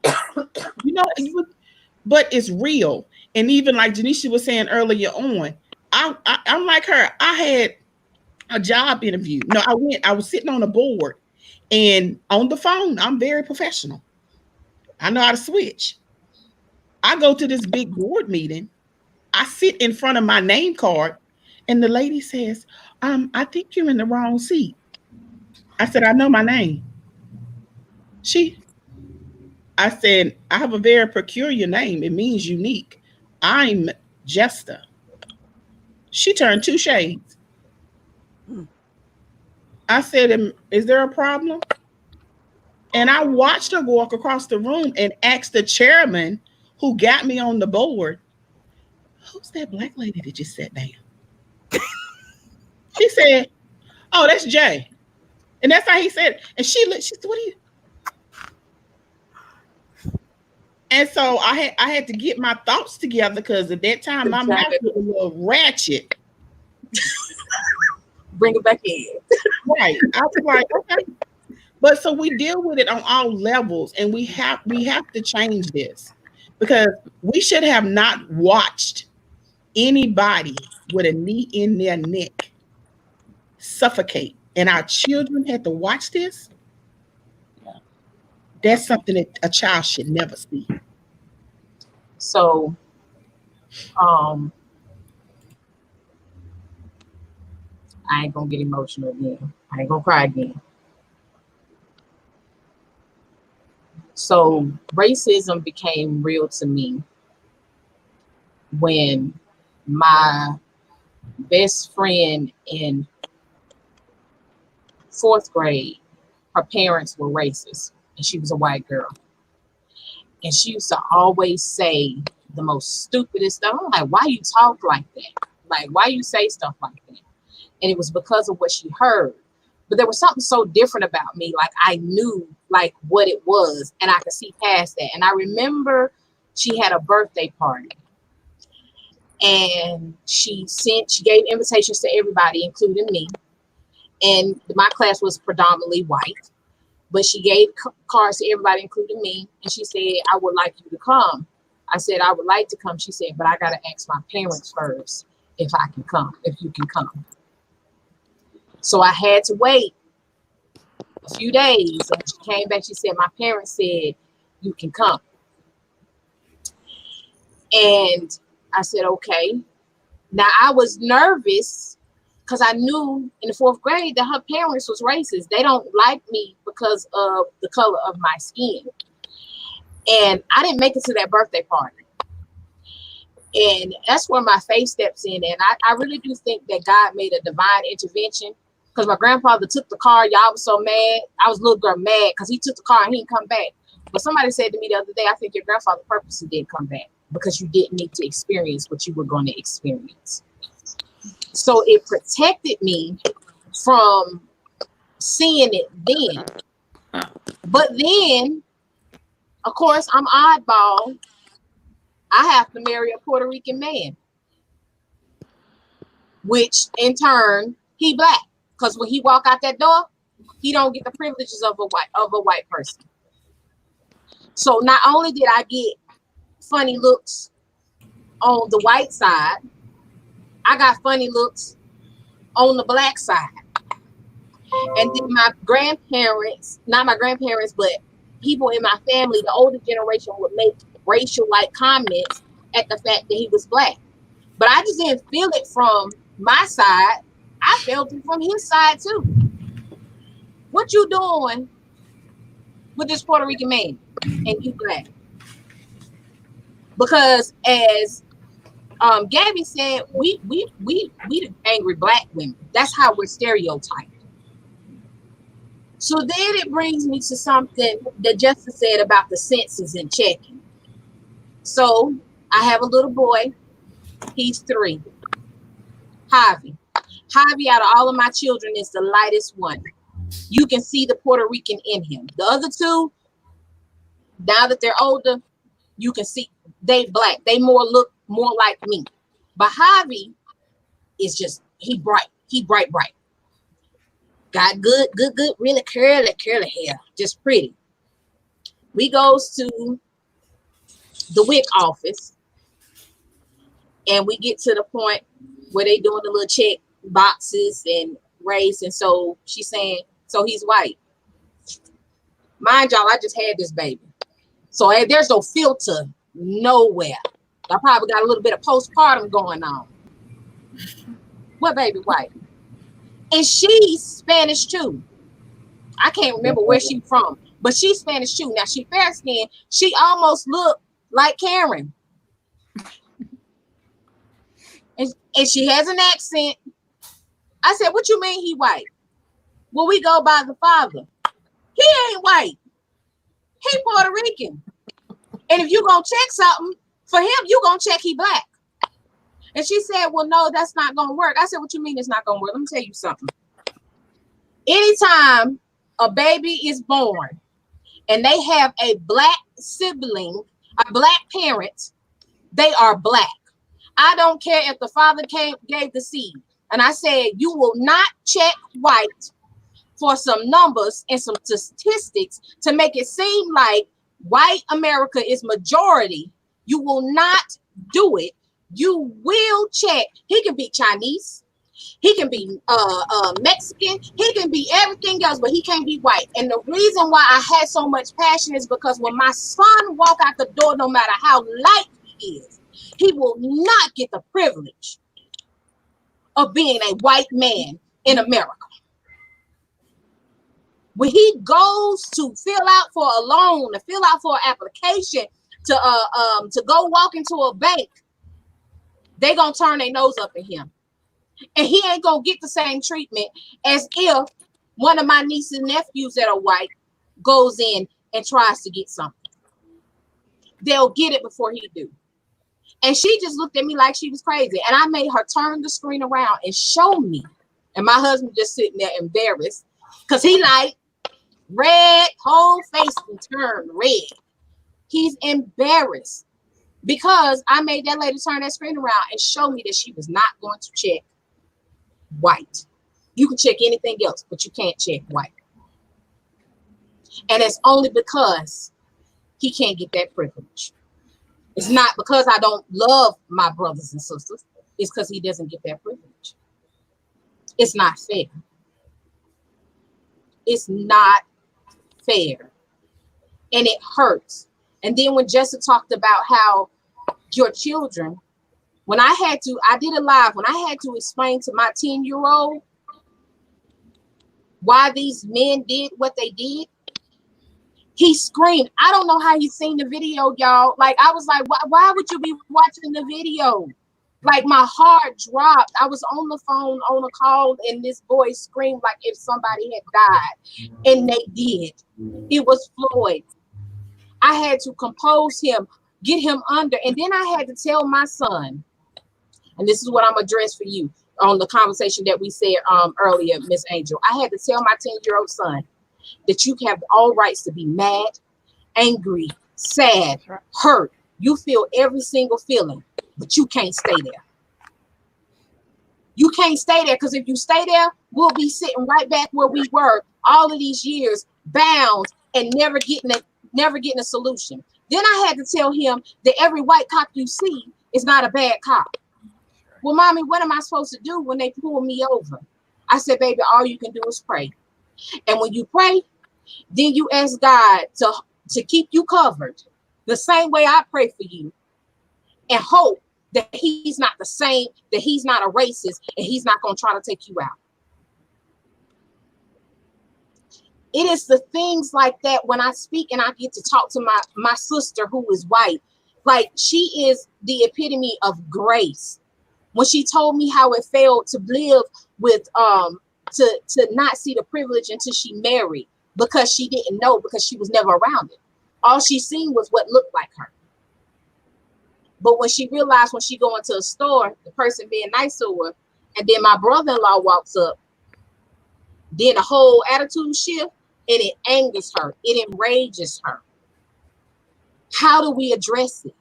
but it's real. And even like Janisha was saying earlier on, I'm like her. I had a job interview. No, I was sitting on a board and on the phone, I'm very professional. I know how to switch. I go to this big board meeting. I sit in front of my name card, and the lady says, I think you're in the wrong seat. I said, I know my name. I said, I have a very peculiar name. It means unique. I'm Jester. She turned 2 shades. I said, is there a problem? And I watched her walk across the room and ask the chairman who got me on the board, who's that black lady that just sat down? She said, oh, that's Jay. And that's how he said it. And she said, what are you? And so I had to get my thoughts together because at that time my mouth was a little ratchet. Bring it back in. Right. I was like, okay. But so we deal with it on all levels, and we have to change this because we should have not watched anybody with a knee in their neck suffocate, and our children had to watch this. That's something that a child should never see. So, I ain't gonna get emotional again. I ain't gonna cry again. So racism became real to me when my best friend in 4th grade, her parents were racist, and she was a white girl. And she used to always say the most stupidest stuff. I'm like, why you talk like that? Like, why you say stuff like that? And it was because of what she heard. But there was something so different about me. Like, I knew like what it was, and I could see past that. And I remember she had a birthday party, and she gave invitations to everybody, including me. And my class was predominantly white, but she gave cards to everybody, including me. And she said, I would like you to come. I said, I would like to come. She said, but I got to ask my parents first if I can come, if you can come. So I had to wait a few days. And she came back. She said, my parents said, you can come. And I said, okay. Now I was nervous because I knew in the 4th grade that her parents was racist. They don't like me because of the color of my skin. And I didn't make it to that birthday party. And that's where my faith steps in. And I really do think that God made a divine intervention, because my grandfather took the car. Y'all was so mad. I was a little girl mad because he took the car and he didn't come back. But somebody said to me the other day, I think your grandfather purposely didn't come back because you didn't need to experience what you were going to experience. So it protected me from seeing it then. But then, of course, I'm oddball. I have to marry a Puerto Rican man, which in turn he black. Because when he walk out that door, he don't get the privileges of a white person. So not only did I get funny looks on the white side, I got funny looks on the black side. And then my grandparents, not my grandparents, but people in my family, the older generation would make racial like comments at the fact that he was black. But I just didn't feel it from my side. I felt it from his side too. What you doing with this Puerto Rican man and you black? Because as Gabby said, we the angry black women. That's how we're stereotyped. So then it brings me to something that Justin said about the senses and checking. So I have a little boy. He's 3. Javi, out of all of my children, is the lightest one. You can see the Puerto Rican in him. The other 2, now that they're older, you can see they black. They look more like me. But Javi is just, he bright. Got good, really curly hair. Just pretty. We goes to the WIC office and we get to the point where they doing the little check boxes and race. And so she's saying, so he's white. Mind y'all, I just had this baby. So there's no filter nowhere. I probably got a little bit of postpartum going on. What baby white? And she's Spanish too. I can't remember where she's from, but she's Spanish too. Now she fair skinned. She almost looked like Karen. And she has an accent. I said, what you mean he white? Well, we go by the father. He ain't white. He Puerto Rican. And if you gonna check something, for him, you gonna check he black. And she said, well, no, that's not gonna work. I said, what you mean it's not gonna work? Let me tell you something. Anytime a baby is born and they have a black sibling, a black parent, they are black. I don't care if the father gave the seed. And I said, you will not check white for some numbers and some statistics to make it seem like white America is majority. You will not do it. You will check. He can be Chinese. He can be Mexican. He can be everything else, but he can't be white. And the reason why I had so much passion is because when my son walk out the door, no matter how light he is, he will not get the privilege of being a white man in America. When he goes to fill out for a loan, to fill out for an application, to go walk into a bank, they gonna turn their nose up at him. And he ain't gonna get the same treatment as if one of my nieces and nephews that are white goes in and tries to get something. They'll get it before he do. And she just looked at me like she was crazy. And I made her turn the screen around and show me. And my husband just sitting there embarrassed because he like red, whole face and turned red. He's embarrassed because I made that lady turn that screen around and show me that she was not going to check white. You can check anything else, but you can't check white. And it's only because he can't get that privilege. It's not because I don't love my brothers and sisters. It's because he doesn't get that privilege. It's not fair. It's not fair. And it hurts. And then when Jessica talked about how your children, when I did a live, when I had to explain to my 10-year-old why these men did what they did, he screamed. I don't know how he seen the video, y'all. Like, I was like, why would you be watching the video? Like, my heart dropped. I was on the phone, on a call, and this boy screamed like if somebody had died. And they did. It was Floyd. I had to compose him, get him under. And then I had to tell my son, and this is what I'm addressing for you on the conversation that we said earlier, Miss Angel. I had to tell my 10-year-old son, that you have all rights to be mad, angry, sad, That's right. hurt. You feel every single feeling, but you can't stay there. You can't stay there, because if you stay there, we'll be sitting right back where we were all of these years, bound and never getting a solution. Then I had to tell him that every white cop you see is not a bad cop. Well, mommy, what am I supposed to do when they pull me over? I said, baby, all you can do is pray. And when you pray, then you ask God to keep you covered the same way I pray for you, and hope that he's not the same, that he's not a racist, and he's not going to try to take you out. It is the things like that when I speak and I get to talk to my sister who is white. Like, she is the epitome of grace. When she told me how it felt to live with to not see the privilege until she married, because she didn't know, because she was never around it. All she seen was what looked like her. But when she realized, when she go into a store, the person being nice to her, and then my brother-in-law walks up, then the whole attitude shift, and it angers her. It enrages her. How do we address it?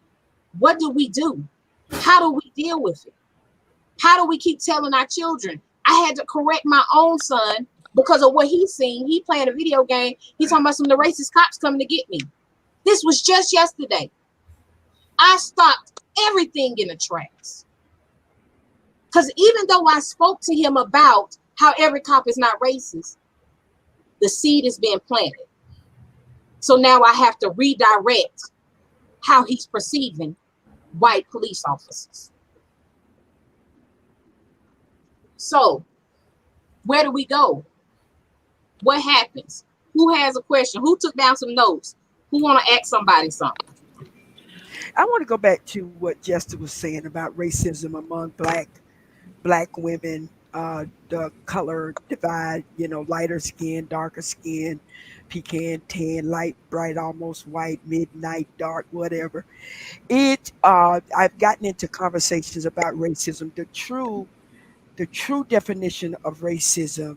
What do we do? How do we deal with it? How do we keep telling our children? I had to correct my own son because of what he's seen. He playing a video game. He's talking about some of the racist cops coming to get me. This was just yesterday. I stopped everything in the tracks. Because even though I spoke to him about how every cop is not racist, the seed is being planted. So now I have to redirect how he's perceiving white police officers. So where do we go? What happens? Who has a question? Who took down some notes? Who want to ask somebody something? I want to go back to what Jester was saying about racism among black women, the color divide, lighter skin, darker skin, pecan, tan, light, bright, almost white, midnight, dark, whatever. I've gotten into conversations about racism. The true definition of racism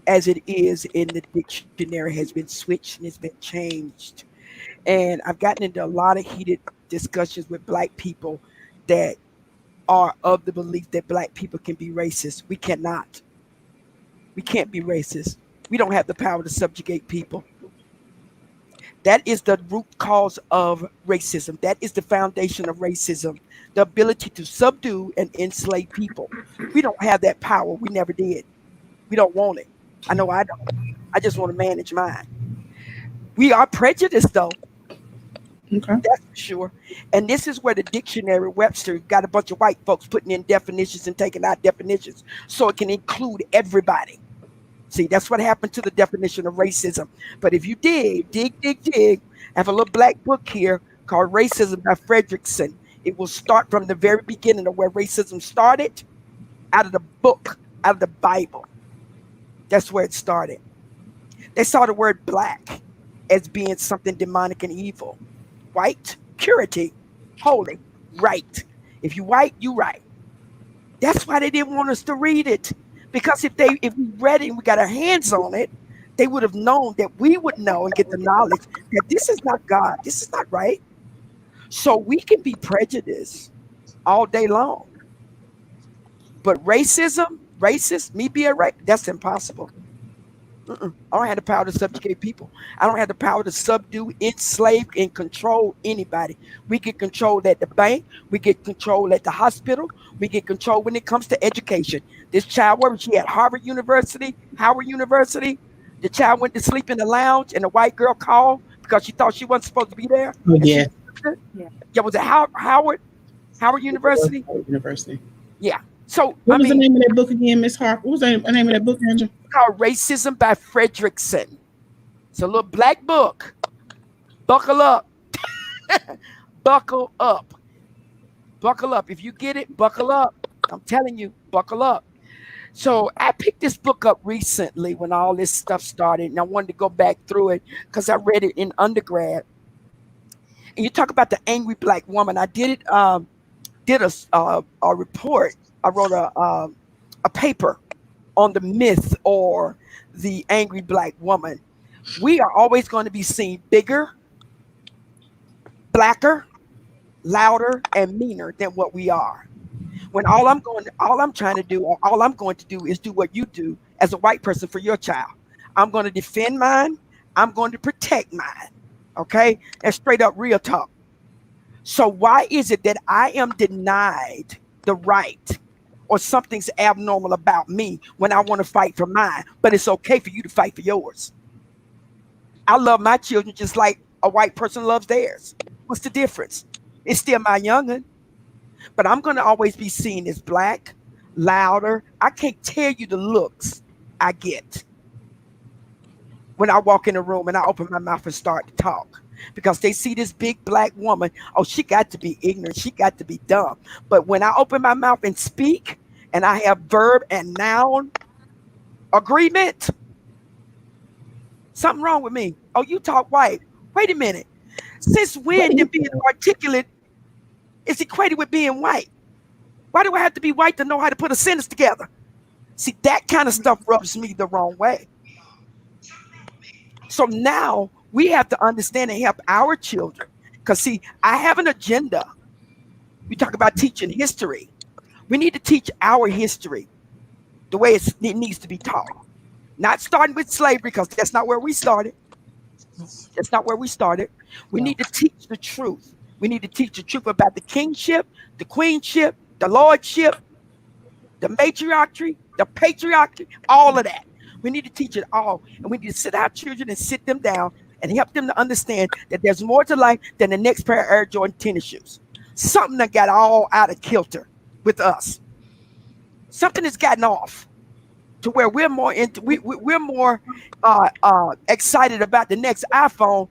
as it is in the dictionary has been switched and it's been changed. And I've gotten into a lot of heated discussions with black people that are of the belief that black people can be racist. We cannot. We can't be racist. We don't have the power to subjugate people. That is the root cause of racism. That is the foundation of racism. The ability to subdue and enslave people. We don't have that power. We never did. We don't want it. I know I don't. I just want to manage mine. We are prejudiced, though. Okay. That's for sure. And this is where the dictionary, Webster, got a bunch of white folks putting in definitions and taking out definitions so it can include everybody. See, that's what happened to the definition of racism. But if you dig, I have a little black book here called Racism by Fredrickson. It will start from the very beginning of where racism started, out of the book, out of the Bible. That's where it started. They saw the word black as being something demonic and evil. White, purity, holy, right. If you white, you right. That's why they didn't want us to read it. Because if we read it and we got our hands on it, they would have known that we would know and get the knowledge that this is not God. This is not right. So we can be prejudiced all day long. But racist, me being right, that's impossible. I don't have the power to subjugate people. I don't have the power to subdue, enslave, and control anybody. We get control at the bank. We get control at the hospital. We get control when it comes to education. This child, where was she at? Howard University. The child went to sleep in the lounge, and the white girl called because she thought she wasn't supposed to be there. Oh, yeah. Yeah, was it Howard University? University. Yeah. So What was the name of that book again, Miss Harper? What was the name of that book, Angela? Called Racism by Fredrickson. It's a little black book. Buckle up. Buckle up. Buckle up. If you get it, buckle up. I'm telling you, buckle up. So I picked this book up recently when all this stuff started, and I wanted to go back through it because I read it in undergrad. And you talk about the angry black woman. I did a report. I wrote a paper on the myth or the angry black woman. We are always going to be seen bigger, blacker, louder, and meaner than what we are. When all I'm trying to do, or all I'm going to do is do what you do as a white person for your child. I'm going to defend mine. I'm going to protect mine. Okay? That's straight up real talk. So why is it that I am denied the right or something's abnormal about me when I want to fight for mine, but it's okay for you to fight for yours? I love my children just like a white person loves theirs. What's the difference? It's still my young'un, but I'm going to always be seen as black, louder. I can't tell you the looks I get when I walk in a room and I open my mouth and start to talk, because they see this big black woman. Oh, she got to be ignorant. She got to be dumb. But when I open my mouth and speak and I have verb and noun agreement, something wrong with me. Oh, you talk white. Wait a minute. Since when did being articulate is equated with being white? Why do I have to be white to know how to put a sentence together? See, that kind of stuff rubs me the wrong way. So now we have to understand and help our children. Because see, I have an agenda. We talk about teaching history. We need to teach our history the way it needs to be taught. Not starting with slavery, because that's not where we started. That's not where we started. We need to teach the truth. We need to teach the truth about the kingship, the queenship, the lordship, the matriarchy, the patriarchy, all of that. We need to teach it all. And we need to sit our children and sit them down and help them to understand that there's more to life than the next pair of Air Jordan tennis shoes. Something that got all out of kilter with us. Something has gotten off to where we're more excited about the next iPhone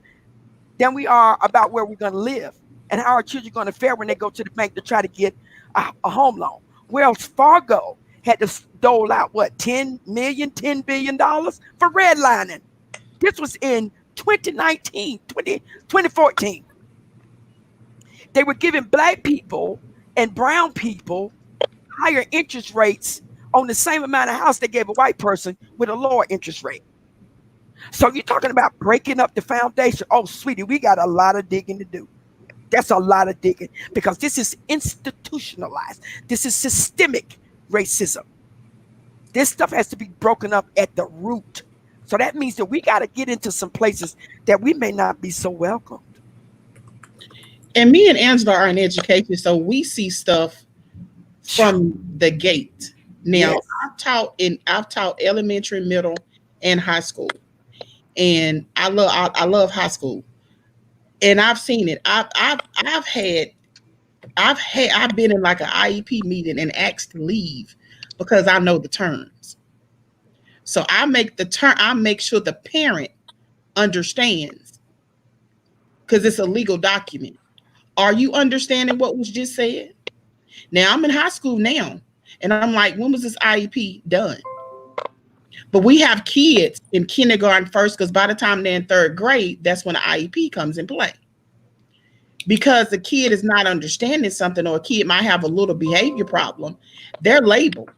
than we are about where we're going to live and how our children are going to fare when they go to the bank to try to get a home loan. Wells Fargo had to dole out what, $10 billion for redlining. This was in 2014. They were giving black people and brown people higher interest rates on the same amount of house they gave a white person with a lower interest rate. So you're talking about breaking up the foundation. Oh, sweetie, we got a lot of digging to do. That's a lot of digging, because this is institutionalized. This is systemic racism. This stuff has to be broken up at the root. So that means that we got to get into some places that we may not be so welcomed. And me and Angela are in education, so we see stuff from the gate. Now, Yes. I've taught elementary, middle, and high school, and I love high school, and I've seen it. I've been in like an IEP meeting and asked to leave because I know the terms. So I make sure the parent understands, because it's a legal document. Are you understanding what was just said? Now I'm in high school now, and I'm like, when was this IEP done? But we have kids in kindergarten first, because by the time they're in third grade, that's when the IEP comes in play. Because the kid is not understanding something, or a kid might have a little behavior problem, they're labeled.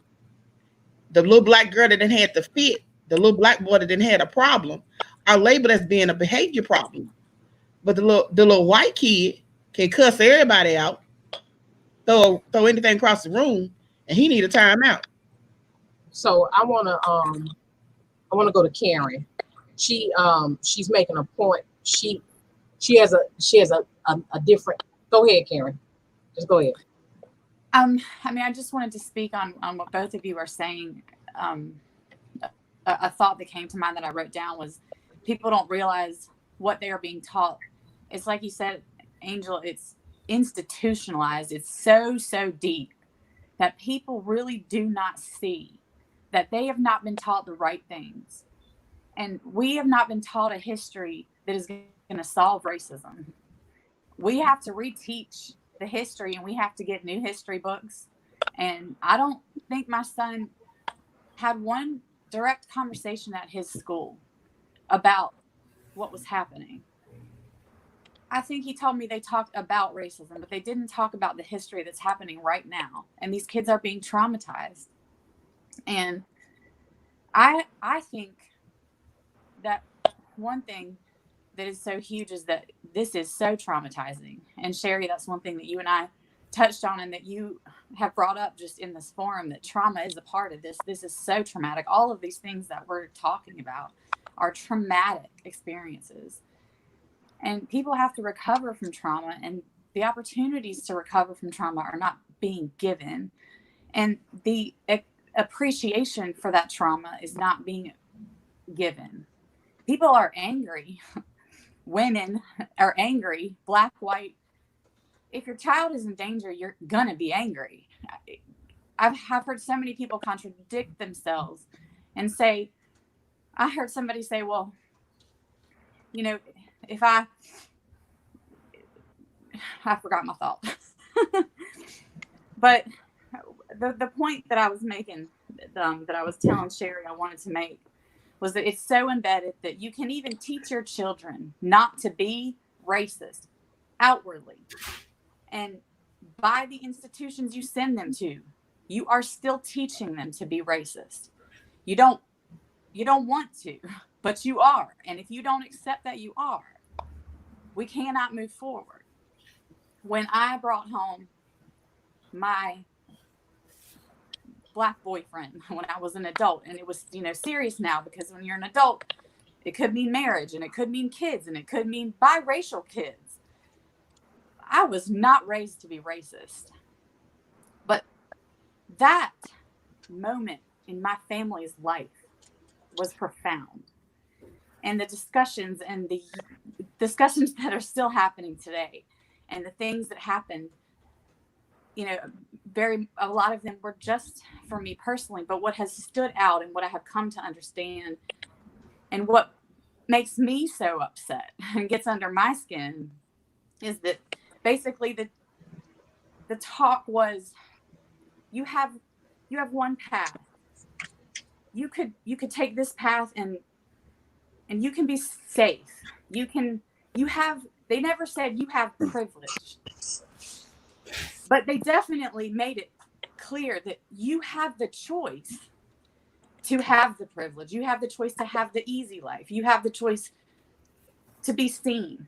The little black girl that didn't have the fit, the little black boy that didn't have a problem, are labeled as being a behavior problem. But the little white kid can cuss everybody out, throw anything across the room, and he need a timeout. So I wanna go to Karen. She's making a point. She has a different. Go ahead, Karen. Just go ahead. I mean, I just wanted to speak on what both of you are saying. A thought that came to mind that I wrote down was, people don't realize what they are being taught. It's like you said, Angel, it's institutionalized. It's so deep that people really do not see that they have not been taught the right things. And we have not been taught a history that is going to solve racism. We have to reteach the history, and we have to get new history books. And I don't think my son had one direct conversation at his school about what was happening. I think he told me they talked about racism, but they didn't talk about the history that's happening right now. And these kids are being traumatized. And I think that one thing that is so huge is that this is so traumatizing. And Sherry, that's one thing that you and I touched on and that you have brought up just in this forum, that trauma is a part of this. This is so traumatic. All of these things that we're talking about are traumatic experiences. And people have to recover from trauma, and the opportunities to recover from trauma are not being given. And the appreciation for that trauma is not being given. People are angry. Women are angry, black, white. If your child is in danger, you're gonna be angry. I've heard so many people contradict themselves and say, I heard somebody say, well, you know, if I forgot my thought. But the point that I was making, that I was telling Sherry I wanted to make, was that it's so embedded that you can even teach your children not to be racist outwardly. And by the institutions you send them to, you are still teaching them to be racist. You don't want to, but you are. And if you don't accept that you are, we cannot move forward. When I brought home my black boyfriend when I was an adult, and it was, serious now, because when you're an adult, it could mean marriage, and it could mean kids, and it could mean biracial kids. I was not raised to be racist, but that moment in my family's life was profound. And the discussions that are still happening today, and the things that happened, a lot of them were just for me personally, but what has stood out and what I have come to understand, and what makes me so upset and gets under my skin, is that basically the talk was, you have one path. You could take this path and you can be safe. They never said you have privilege, but they definitely made it clear that you have the choice to have the privilege. You have the choice to have the easy life. You have the choice to be seen.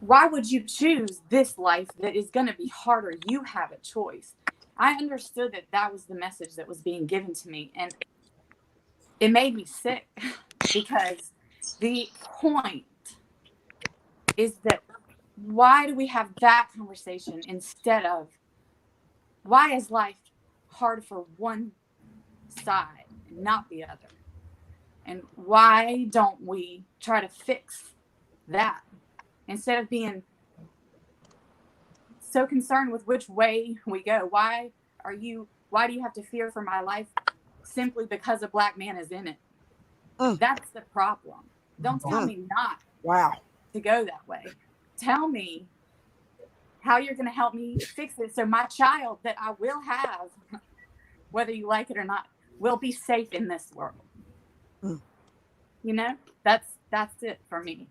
Why would you choose this life that is going to be harder? You have a choice. I understood that was the message that was being given to me, and it made me sick, because the point is that, why do we have that conversation instead of, why is life hard for one side and not the other? And why don't we try to fix that instead of being so concerned with which way we go? Why do you have to fear for my life simply because a black man is in it? That's the problem. Don't tell me not to go that way. Tell me how you're going to help me fix it, so my child that I will have, whether you like it or not, will be safe in this world. That's it for me.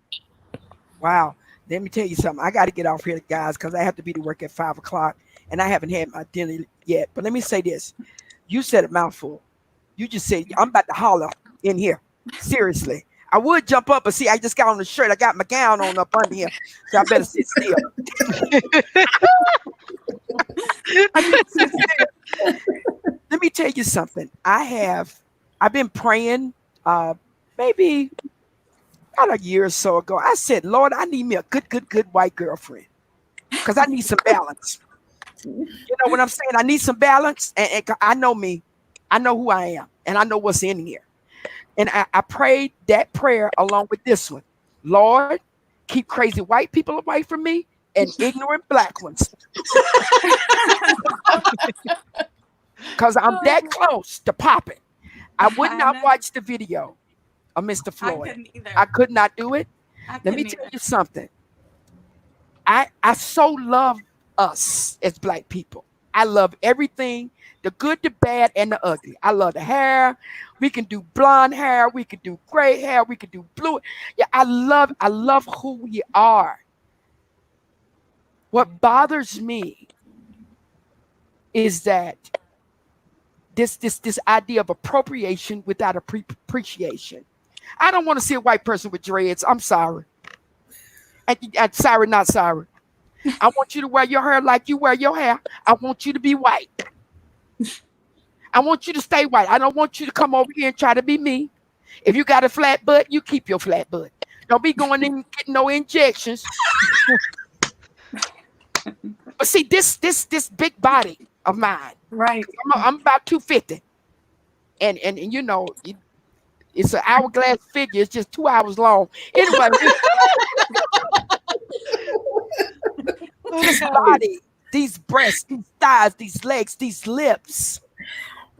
Wow. Let me tell you something. I got to get off here, guys, because I have to be to work at 5:00, and I haven't had my dinner yet. But let me say this. You said a mouthful. You just said, I'm about to holler in here. Seriously. I would jump up, but see, I just got on the shirt. I got my gown on up under here, so I better sit still. Let me tell you something. I've been praying maybe about a year or so ago. I said, Lord, I need me a good white girlfriend, because I need some balance. You know what I'm saying? I need some balance, and I know me. I know who I am, and I know what's in here. And I prayed that prayer along with this one. Lord, keep crazy white people away from me and ignorant black ones. Because I'm that close to popping. I would not watch the video of Mr. Floyd. I couldn't either. I could not do it. Let me tell you something. I so love us as black people. I love everything, the good, the bad, and the ugly. I love the hair. We can do blonde hair. We can do gray hair. We can do blue. Yeah, I love who we are. What bothers me is that this idea of appropriation without appreciation. I don't want to see a white person with dreads. I'm sorry. And sorry, not sorry. I want you to wear your hair like you wear your hair. I want you to be white. I want you to stay white. I don't want you to come over here and try to be me. If you got a flat butt, you keep your flat butt. Don't be going in and getting no injections. But see, this big body of mine. Right. I'm about 250. And you know, it's an hourglass figure. It's just 2 hours long. Anyway, this body, these breasts, these thighs, these legs, these lips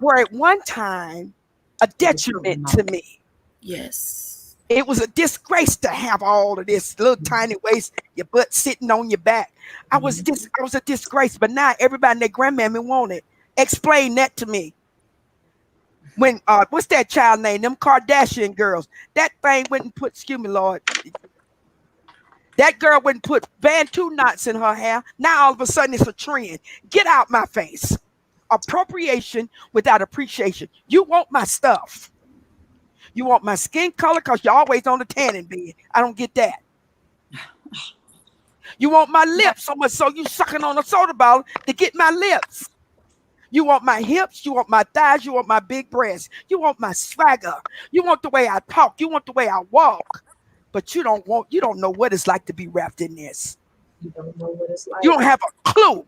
were at one time a detriment to me. Yes. It was a disgrace to have all of this little tiny waist, your butt sitting on your back. I was a disgrace, but now everybody and their grandmammy want it. Explain that to me. When what's that child name? Them Kardashian girls. That thing wouldn't put, excuse me, Lord. That girl wouldn't put Bantu knots in her hair. Now all of a sudden it's a trend. Get out my face. Appropriation without appreciation. You want my stuff. You want my skin color because you're always on the tanning bed. I don't get that. You want my lips so much so you sucking on a soda bottle to get my lips. You want my hips, you want my thighs, you want my big breasts, you want my swagger, you want the way I talk, you want the way I walk, but you don't know what it's like to be wrapped in this. You don't know what it's like. You don't have a clue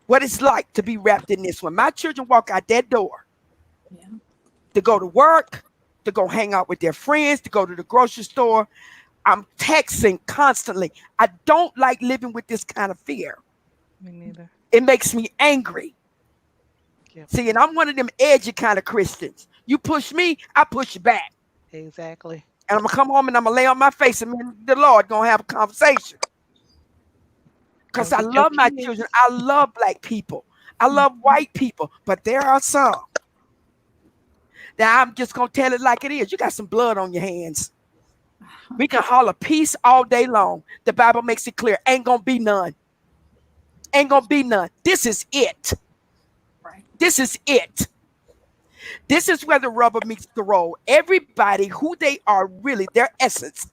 what it's like to be wrapped in this. When my children walk out that door to go to work, to go hang out with their friends, to go to the grocery store, I'm texting constantly. I don't like living with this kind of fear. Me neither. It makes me angry. Yep. See, and I'm one of them edgy kind of Christians. You push me, I push you back. Exactly. And I'm gonna come home and I'm gonna lay on my face and me and the Lord gonna have a conversation. Because I love my children. I love black people. I love white people, but there are some. Now I'm just gonna tell it like it is. You got some blood on your hands. We can holler peace all day long. The Bible makes it clear. Ain't gonna be none. Ain't gonna be none. This is it. Right. This is it. This is where the rubber meets the road. Everybody who they are really, their essence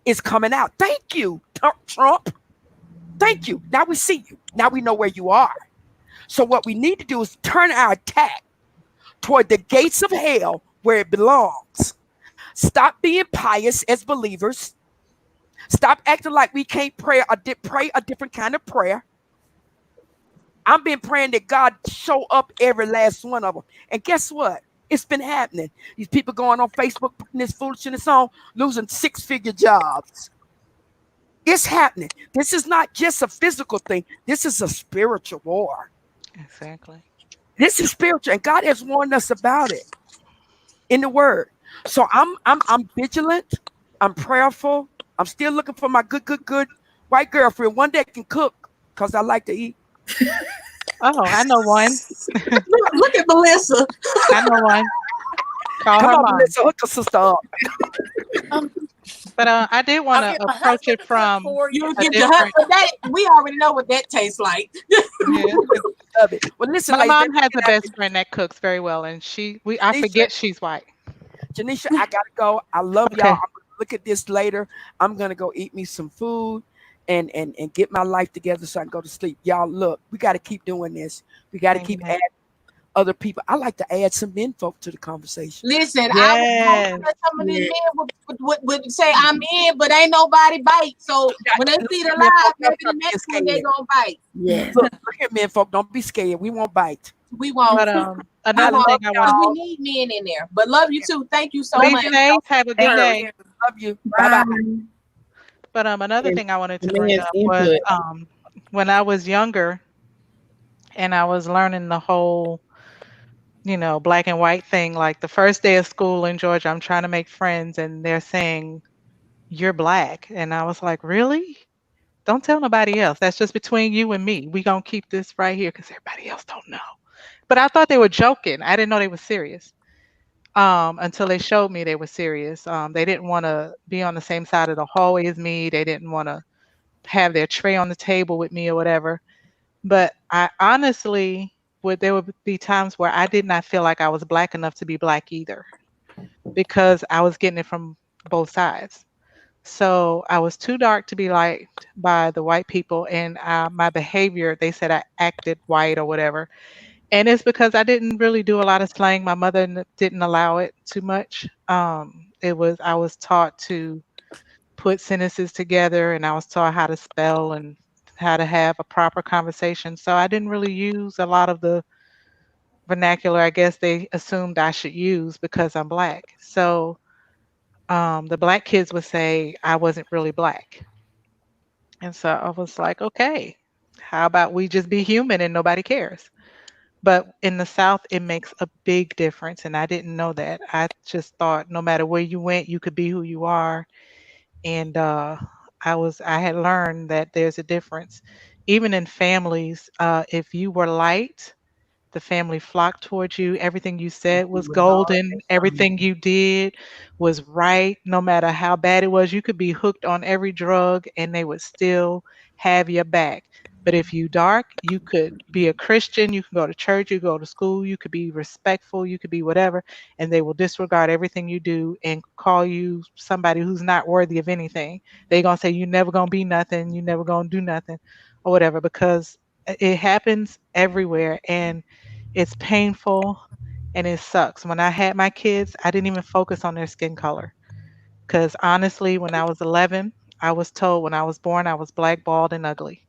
is coming out. Thank you, Trump. Thank you. Now we see you. Now we know where you are. So what we need to do is turn our attack toward the gates of hell where it belongs. Stop being pious as believers. Stop acting like we can't pray a different kind of prayer. I've been praying that God show up every last one of them. And guess what? It's been happening. These people going on Facebook, putting this foolishness on, losing 6-figure jobs. It's happening. This is not just a physical thing. This is a spiritual war. Exactly. This is spiritual, and God has warned us about it in the Word. So I'm vigilant. I'm prayerful. I'm still looking for my good white girlfriend. One that can cook, because I like to eat. Oh, I know one. Look at Melissa. I know one. Call Come her on, mom. Melissa, hook a sister up. But I did want to approach it from You a get your husband different. that. We already know what that tastes like. Yeah. Love it. Well, listen, My ladies, mom has a best friend that cooks very well, and I forget she's white. Janisha, I gotta go. I love Okay. y'all. I'm gonna look at this later. I'm gonna go eat me some food and get my life together so I can go to sleep. Y'all, look, we got to keep doing this. We got to keep Amen. adding other people. I like to add some men folk to the conversation. Listen, Yes. I was some of these men would say I'm in, but ain't nobody bite. So when they see the live, maybe the next one they gonna bite. Yes. Look here, men folk, don't be scared. We won't bite. We won't. But another thing I want. Because we need men in there. But love you too. Thank you so Please, much. Janae, have a good day. Love you. Bye bye. But another And thing I wanted to the bring man's up was input. when I was younger and I was learning the whole, black and white thing. Like the first day of school in Georgia, I'm trying to make friends and they're saying, "You're black." And I was like, really? Don't tell nobody else. That's just between you and me. We gonna keep this right here because everybody else don't know. But I thought they were joking. I didn't know they were serious. Until they showed me they were serious. They didn't want to be on the same side of the hallway as me. They didn't want to have their tray on the table with me or whatever. But I honestly there would be times where I did not feel like I was black enough to be black either, because I was getting it from both sides. So I was too dark to be liked by the white people, and my behavior, they said I acted white or whatever. And it's because I didn't really do a lot of slang. My mother didn't allow it too much. I was taught to put sentences together, and I was taught how to spell and how to have a proper conversation. So I didn't really use a lot of the vernacular I guess they assumed I should use because I'm black. So the black kids would say I wasn't really black. And so I was like, okay, how about we just be human and nobody cares? But in the South, it makes a big difference. And I didn't know that. I just thought no matter where you went, you could be who you are. And I had learned that there's a difference. Even in families, if you were light, the family flocked towards you. Everything you said was golden. Everything you did was right, no matter how bad it was. You could be hooked on every drug and they would still have your back. But if you dark, you could be a Christian, you can go to church, you go to school, you could be respectful, you could be whatever, and they will disregard everything you do and call you somebody who's not worthy of anything. They're going to say you're never going to be nothing, you're never going to do nothing or whatever, because it happens everywhere. And it's painful and it sucks. When I had my kids, I didn't even focus on their skin color. Because honestly, when I was 11, I was told when I was born I was black, bald, and ugly.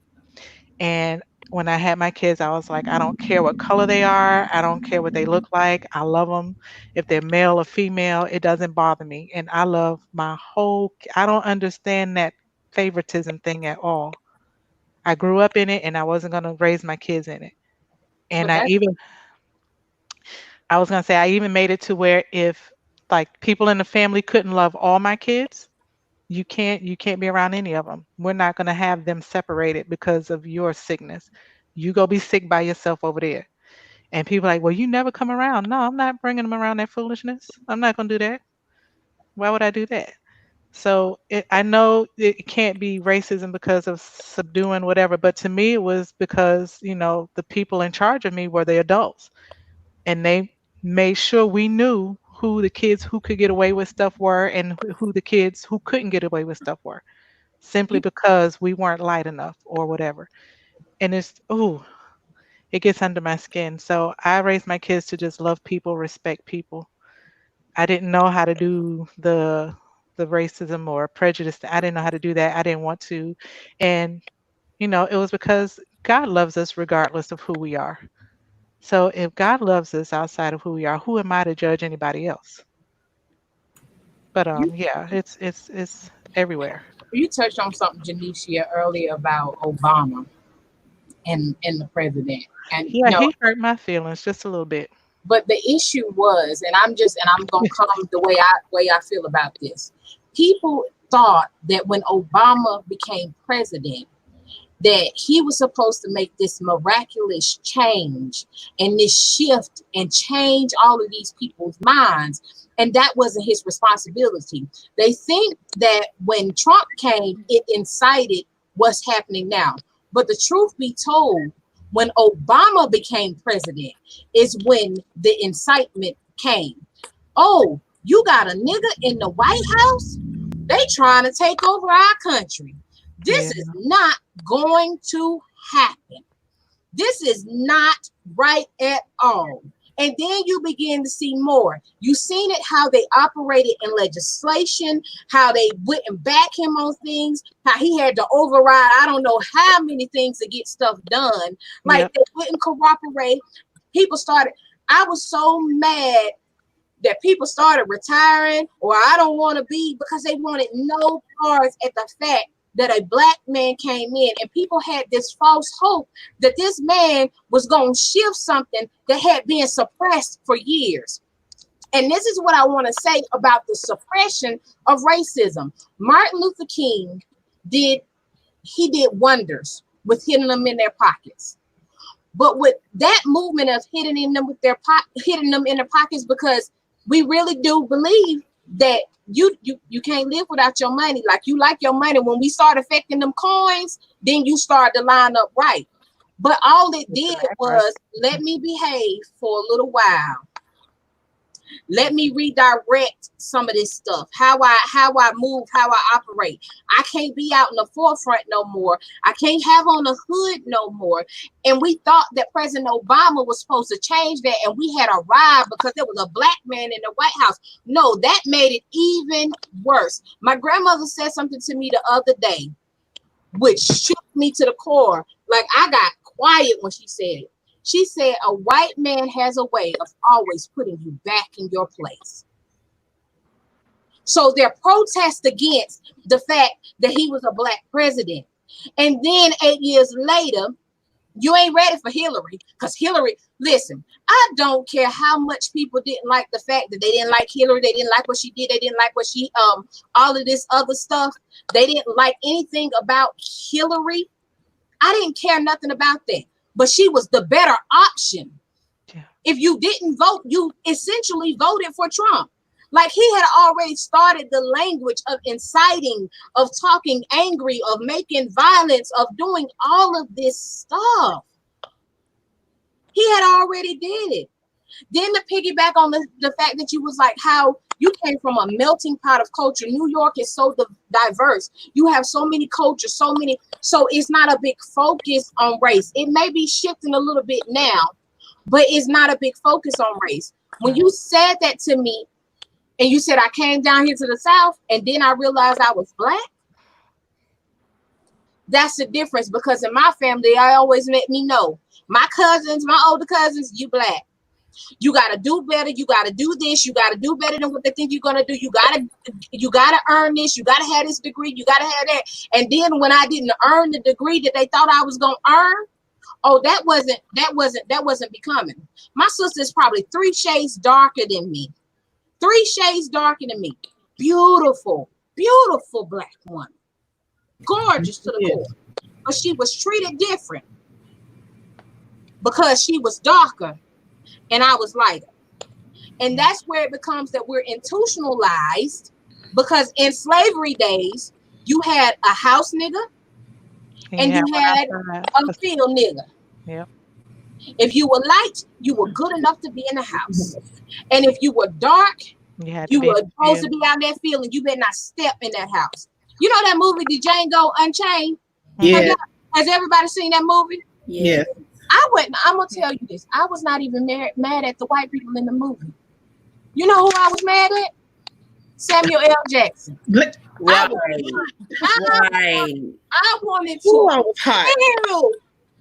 And when I had my kids, I was like, I don't care what color they are. I don't care what they look like. I love them. If they're male or female, it doesn't bother me. And I love I don't understand that favoritism thing at all. I grew up in it and I wasn't going to raise my kids in it. And But that's I was gonna say I even made it to where if like people in the family couldn't love all my kids, you can't be around any of them. We're not gonna have them separated because of your sickness. You go be sick by yourself over there. And people are like, well, you never come around. No, I'm not bringing them around that foolishness. I'm not gonna do that. Why would I do that? So I know it can't be racism because of subduing whatever, but to me it was because the people in charge of me were the adults, and they made sure we knew who the kids who could get away with stuff were and who the kids who couldn't get away with stuff were, simply because we weren't light enough or whatever. And it gets under my skin. So I raised my kids to just love people, respect people. I didn't know how to do the racism or prejudice. I didn't know how to do that. I didn't want to. And it was because God loves us regardless of who we are. So if God loves us outside of who we are, who am I to judge anybody else? But yeah, it's everywhere. you touched on something, Janicia, earlier about Obama and the president. And Yeah, he hurt my feelings just a little bit. but the issue was, and I'm gonna come the way I feel about this. People thought that when Obama became president, that he was supposed to make this miraculous change and this shift and change all of these people's minds. And that wasn't his responsibility. They think that when Trump came, it incited what's happening now. But the truth be told, when Obama became president is when the incitement came. Oh, you got a nigga in the White House? They trying to take over our country. This is not going to happen. This is not right at all. And then you begin to see more. You seen it, how they operated in legislation, how they wouldn't back him on things, how he had to override I don't know how many things to get stuff done. Like they wouldn't cooperate. I was so mad that people started retiring, or I don't want to be, because they wanted no parts at the fact that a black man came in, and people had this false hope that this man was going to shift something that had been suppressed for years. And this is what I want to say about the suppression of racism. Martin Luther King did wonders with hitting them in their pockets. But with that movement of hitting them in their pockets, because we really do believe that you can't live without your money. Like, you like your money. When we start affecting them coins, then you start to line up right. But all it did was let me behave for a little while. Let me redirect some of this stuff. How I move, how I operate. I can't be out in the forefront no more. I can't have on the hood no more. And we thought that President Obama was supposed to change that, and we had arrived because there was a black man in the White House. No, that made it even worse. My grandmother said something to me the other day, which shook me to the core. Like, I got quiet when she said it. She said, a white man has a way of always putting you back in your place. So their protest against the fact that he was a black president. And then 8 years later, you ain't ready for Hillary. Because Hillary, listen, I don't care how much people didn't like the fact that they didn't like Hillary. They didn't like what she did. They didn't like what she, all of this other stuff. They didn't like anything about Hillary. I didn't care nothing about that. But she was the better option. Yeah. If you didn't vote, you essentially voted for Trump. Like, he had already started the language of inciting, of talking angry, of making violence, of doing all of this stuff. He had already did it. Then to piggyback on the fact that you was like, how you came from a melting pot of culture. New York is so diverse. You have so many cultures, so it's not a big focus on race. It may be shifting a little bit now, but it's not a big focus on race. When you said that to me, and you said I came down here to the South, and then I realized I was black, that's the difference. Because in my family, I always let me know, my cousins, my older cousins, you black. You got to do better. You got to do this. You got to do better than what they think you're going to do. You got to earn this. You got to have this degree. You got to have that. And then when I didn't earn the degree that they thought I was going to earn, oh, that wasn't becoming. My sister is probably 3 shades darker than me. 3 shades darker than me. Beautiful, beautiful black woman. Gorgeous to the core. But she was treated different because she was darker and I was lighter. And that's where it becomes that we're institutionalized, because in slavery days, you had a house nigga and you had a field nigga. Yep. If you were light, you were good enough to be in the house. And if you were dark, you were supposed to be out in that field, and you better not step in that house. You know that movie, The Django Unchained? Yeah. Has everybody seen that movie? Yeah. I'm going to tell you this. I was not even mad at the white people in the movie. You know who I was mad at? Samuel L. Jackson. Right. I wanted to kill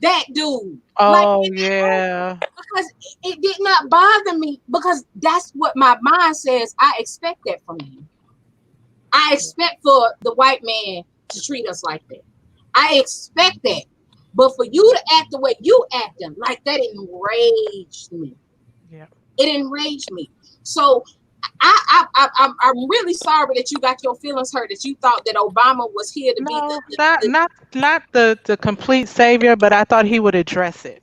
that dude. Oh, yeah. Because it did not bother me, because that's what my mind says. I expect that from you. I expect for the white man to treat us like that. I expect that. But for you to act the way you acting, like, that enraged me. Yeah. It enraged me. So I'm really sorry that you got your feelings hurt, that you thought that Obama was here to be not the complete savior, but I thought he would address it.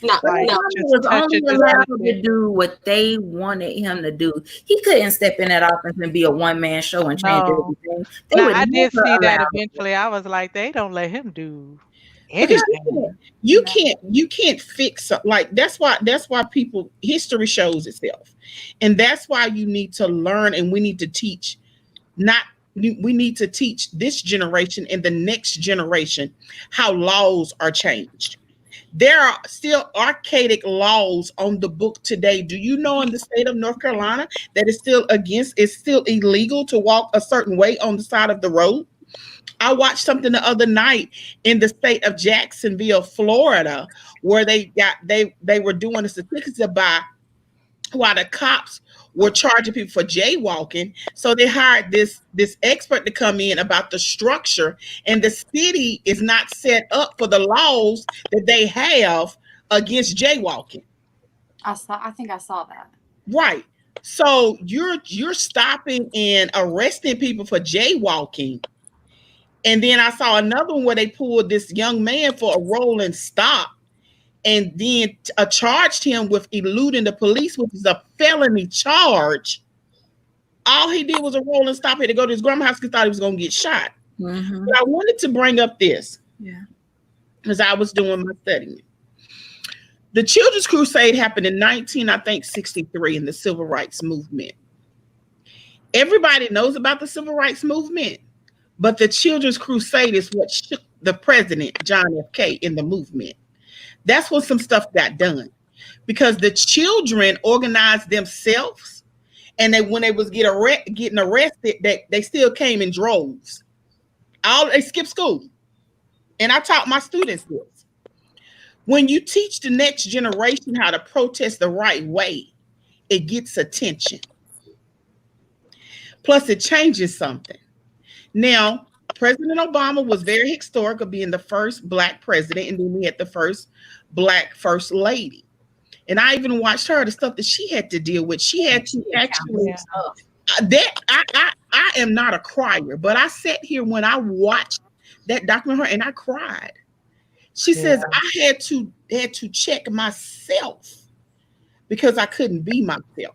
No, he was only allowed to do what they wanted him to do. He couldn't step in that office and be a one-man show and change everything. I did see that eventually. I was like, they don't let him do anything. You can't fix, like, that's why people, history shows itself. And that's why you need to learn, and we need to teach, we need to teach this generation and the next generation how laws are changed. There are still archaic laws on the book today. Do you know in the state of North Carolina that it's still illegal to walk a certain way on the side of the road? I watched something the other night in the state of Jacksonville, Florida, where they were doing a statistics about why the cops were charging people for jaywalking. So they hired this expert to come in about the structure, and the city is not set up for the laws that they have against jaywalking. I think I saw that. Right. So you're stopping and arresting people for jaywalking. And then I saw another one where they pulled this young man for a rolling stop, and then charged him with eluding the police, which is a felony charge. All he did was a rolling stop. He had to go to his grandma's house because he thought he was going to get shot. Mm-hmm. But I wanted to bring up this, because I was doing my studying. The Children's Crusade happened in 1963 in the Civil Rights Movement. Everybody knows about the Civil Rights Movement, but the Children's Crusade is what shook the president, John F. K., in the movement. That's when some stuff got done, because the children organized themselves, and when they was getting arrested, they still came in droves. They skipped school. And I taught my students this. When you teach the next generation how to protest the right way, it gets attention. Plus, it changes something. Now, President Obama was very historic of being the first Black president, and then we had the first Black first lady. And I even watched her, the stuff that she had to deal with. She had to actually, I am not a crier, but I sat here when I watched that documentary and I cried. She says, I had to check myself because I couldn't be myself.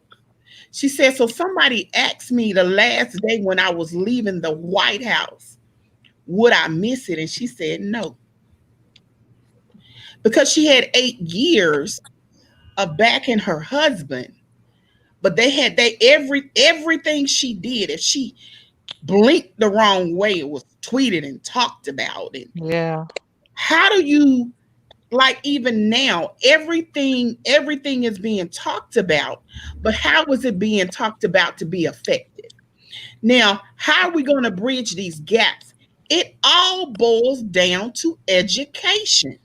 She said, so somebody asked me the last day when I was leaving the White House, would I miss it? And she said, no. Because she had 8 years of backing her husband, but everything she did, if she blinked the wrong way, it was tweeted and talked about. And how do you, like, even now, everything is being talked about, but how is it being talked about to be effective? Now, how are we going to bridge these gaps? It all boils down to education.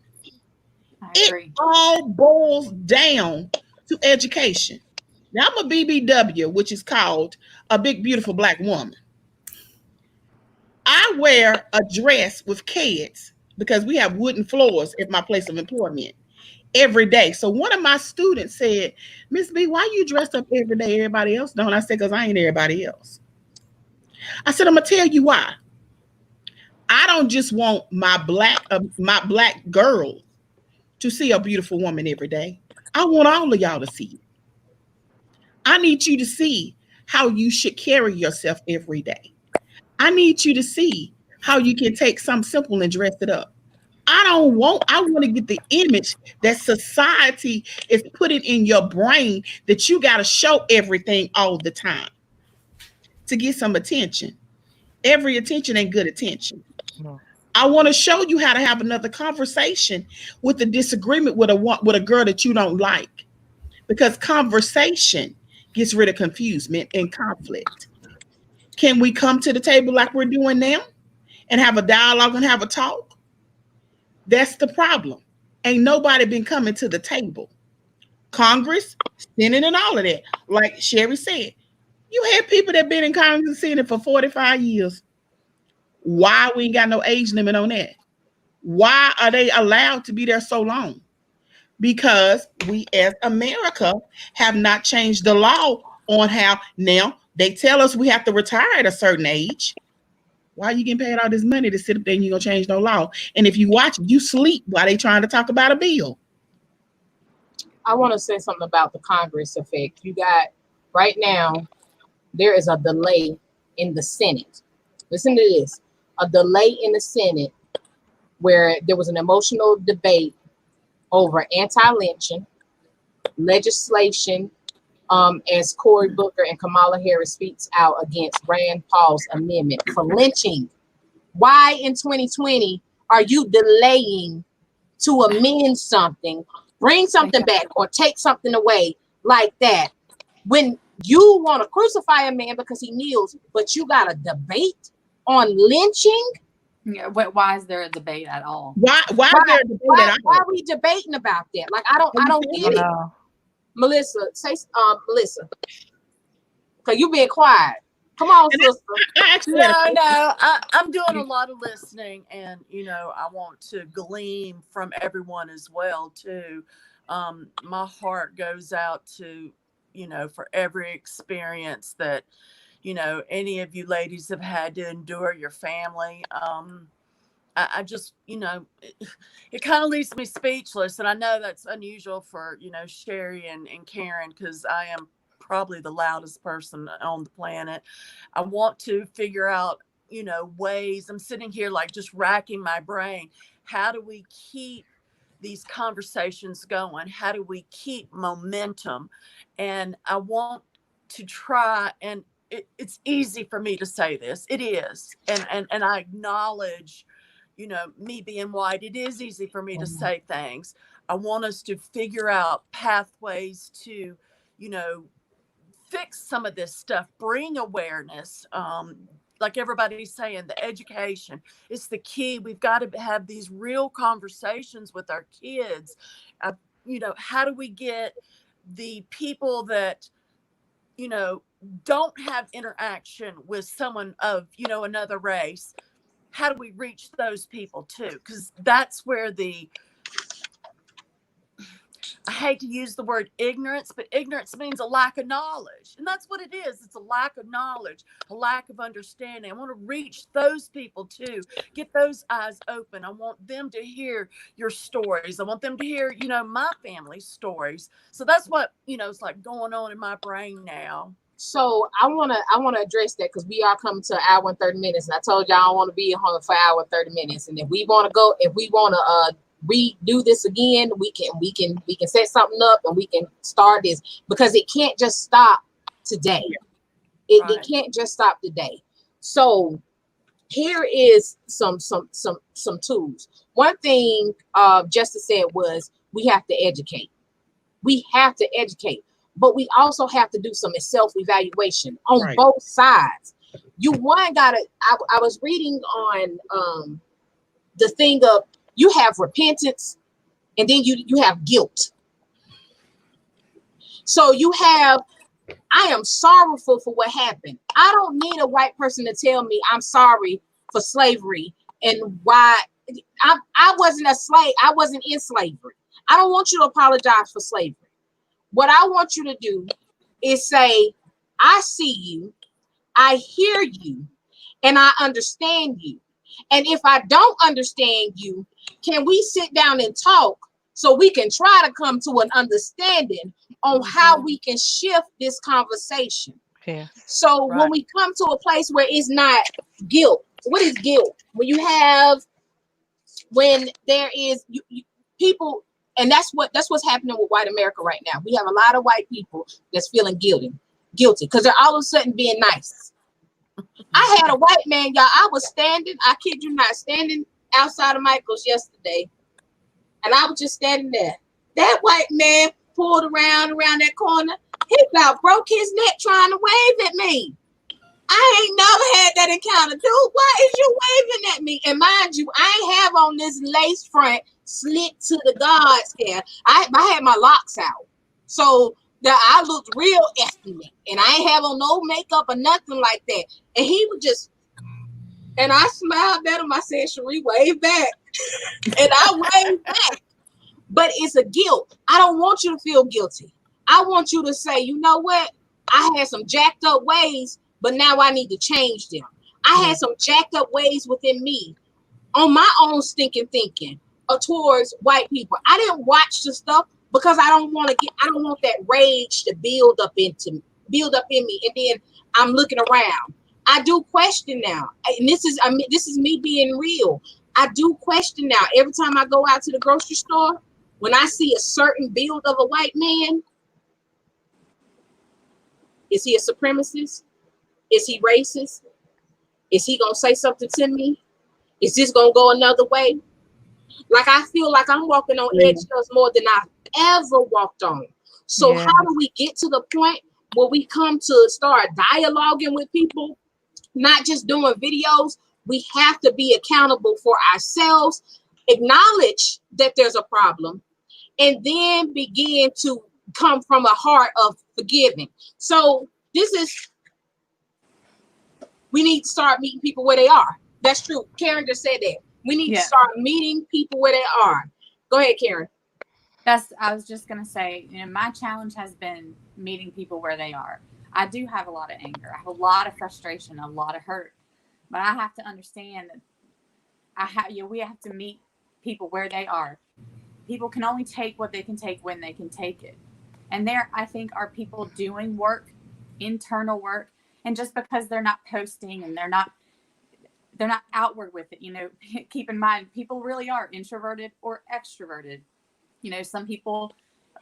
It all boils down to education. Now, I'm a BBW, which is called a big, beautiful Black woman. I wear a dress with kids because we have wooden floors at my place of employment every day. So one of my students said, Miss B, why you dressed up every day? Everybody else don't. I said, because I ain't everybody else. I said, I'm going to tell you why. I don't just want my black girls to see a beautiful woman every day. I want all of y'all to see it. I need you to see how you should carry yourself every day. I need you to see how you can take something simple and dress it up. I want to get the image that society is putting in your brain that you got to show everything all the time to get some attention. Every attention ain't good attention. No. I want to show you how to have another conversation with a disagreement with a girl that you don't like, because conversation gets rid of confusion and conflict. Can we come to the table like we're doing now and have a dialogue and have a talk? That's the problem. Ain't nobody been coming to the table. Congress, Senate, and all of that. Like Sherry said, you had people that been in Congress and Senate for 45 years. Why we ain't got no age limit on that? Why are they allowed to be there so long? Because we as America have not changed the law on how now they tell us we have to retire at a certain age. Why are you getting paid all this money to sit up there and you're going to change no law? And if you watch, you sleep while they trying to talk about a bill. I want to say something about the Congress effect. You got right now, there is a delay in the Senate. Listen to this. A delay in the Senate where there was an emotional debate over anti-lynching legislation as Cory Booker and Kamala Harris speaks out against Rand Paul's amendment for lynching. Why in 2020 are you delaying to amend something, bring something back, or take something away like that when you want to crucify a man because he kneels, but you got a debate on lynching? Yeah, why is there a debate at all? Why is there a debate at all? Why are we debating about that? Like, I don't get it. Melissa, Melissa, because you being quiet. Come on, sister. No, I'm doing a lot of listening, and I want to glean from everyone as well too. My heart goes out to for every experience that any of you ladies have had to endure, your family. I just, it kind of leaves me speechless. And I know that's unusual for, Sherry and Karen, because I am probably the loudest person on the planet. I want to figure out, ways. I'm sitting here like just racking my brain. How do we keep these conversations going? How do we keep momentum? And I want to try, and it's easy for me to say this. It is. And I acknowledge, you know, me being white, it is easy for me to say things. I want us to figure out pathways to, you know, fix some of this stuff, bring awareness. Like everybody's saying, the education is the key. We've got to have these real conversations with our kids. You know, how do we get the people that, you know, don't have interaction with someone of, you know, another race? How do we reach those people too? Because that's where I hate to use the word ignorance, but ignorance means a lack of knowledge. And that's what it is. It's a lack of knowledge, a lack of understanding. I want to reach those people too, get those eyes open. I want them to hear your stories. I want them to hear, you know, my family's stories. So that's what, you know, it's like going on in my brain now. So I wanna address that because we are coming to an hour and 30 minutes. And I told you I don't want to be home for an hour and 30 minutes. And if we want to redo this again, we can set something up and we can start this, because it can't just stop today. It can't just stop today. So here is some tools. One thing Justice said was we have to educate. We have to educate, but we also have to do some self-evaluation on both sides. I was reading on the thing of, you have repentance and then you have guilt. So you have, I am sorrowful for what happened. I don't need a white person to tell me I'm sorry for slavery and why I wasn't a slave. I wasn't in slavery. I don't want you to apologize for slavery. What I want you to do is say, I see you, I hear you, and I understand you. And if I don't understand you, can we sit down and talk so we can try to come to an understanding on how we can shift this conversation? Yeah. So when we come to a place where it's not guilt, what is guilt? When there is people, and that's what's happening with white America right now. We have a lot of white people that's feeling guilty because they're all of a sudden being nice. I had a white man, y'all. I was standing, I kid you not, standing outside of Michael's yesterday, and I was just standing there. That white man pulled around that corner. He about broke his neck trying to wave at me. I ain't never had that encounter. Dude, why is you waving at me? And mind you, I ain't have on this lace front slit to the God's hair. I had my locks out. So that I looked real ethnic, and I ain't have on no makeup or nothing like that. And he would just, and I smiled at him. I said, Cherie, wave back. And I waved back. But it's a guilt. I don't want you to feel guilty. I want you to say, you know what? I had some jacked up ways, but now I need to change them. I had some jacked up ways within me on my own stinking thinking towards white people. I didn't watch the stuff because I don't want that rage to build up in me. And then I'm looking around. I do question now. And this is me being real. I do question now. Every time I go out to the grocery store, when I see a certain build of a white man, is he a supremacist? Is he racist? Is he going to say something to me? Is this going to go another way? Like, I feel like I'm walking on eggshells more than I've ever walked on. So how do we get to the point where we come to start dialoguing with people, not just doing videos? We have to be accountable for ourselves, acknowledge that there's a problem, and then begin to come from a heart of forgiving. So we need to start meeting people where they are. That's true. Karen just said that. We need to start meeting people where they are. Go ahead, Karen. I was just going to say, my challenge has been meeting people where they are. I do have a lot of anger. I have a lot of frustration, a lot of hurt. But I have to understand that we have to meet people where they are. People can only take what they can take when they can take it. And there, I think, are people doing work, internal work. And just because they're not posting and they're not they're not outward with it. You know, keep in mind, people really are introverted or extroverted. You know, some people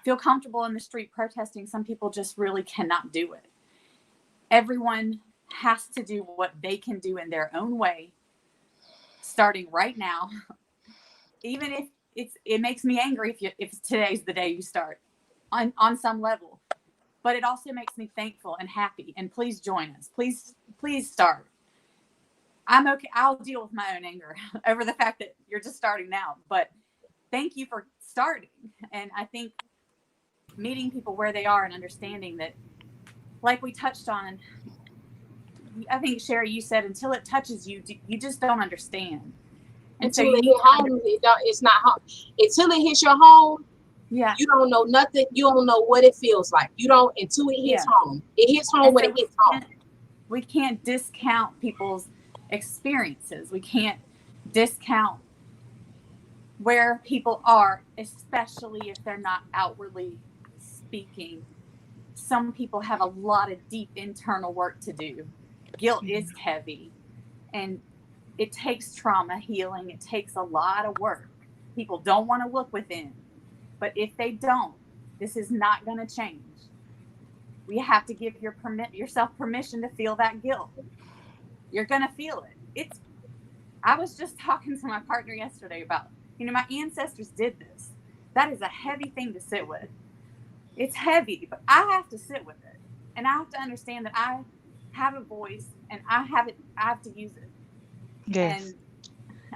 feel comfortable in the street protesting. Some people just really cannot do it. Everyone has to do what they can do in their own way, starting right now. Even if it makes me angry if today's the day you start on some level, but it also makes me thankful and happy. And please join us. Please start. I'm okay. I'll deal with my own anger over the fact that you're just starting now, but thank you for starting. And I think meeting people where they are and understanding that, like we touched on, I think, Sherry, you said, until it touches you, you just don't understand. And until so it hits home, it's not home. Until it hits your home, yeah, you don't know nothing. You don't know what it feels like. You don't until it hits home. It hits home and when so it hits home. We can't discount people's experiences. We can't discount where people are, especially if they're not outwardly speaking. Some people have a lot of deep internal work to do. Guilt is heavy, and it takes trauma healing. It takes a lot of work. People don't want to look within, but if they don't, this is not going to change. We have to give yourself permission to feel that guilt. You're going to feel it. I was just talking to my partner yesterday about, my ancestors did this. That is a heavy thing to sit with. It's heavy, but I have to sit with it. And I have to understand that I have a voice, and I have to use it. Yes. And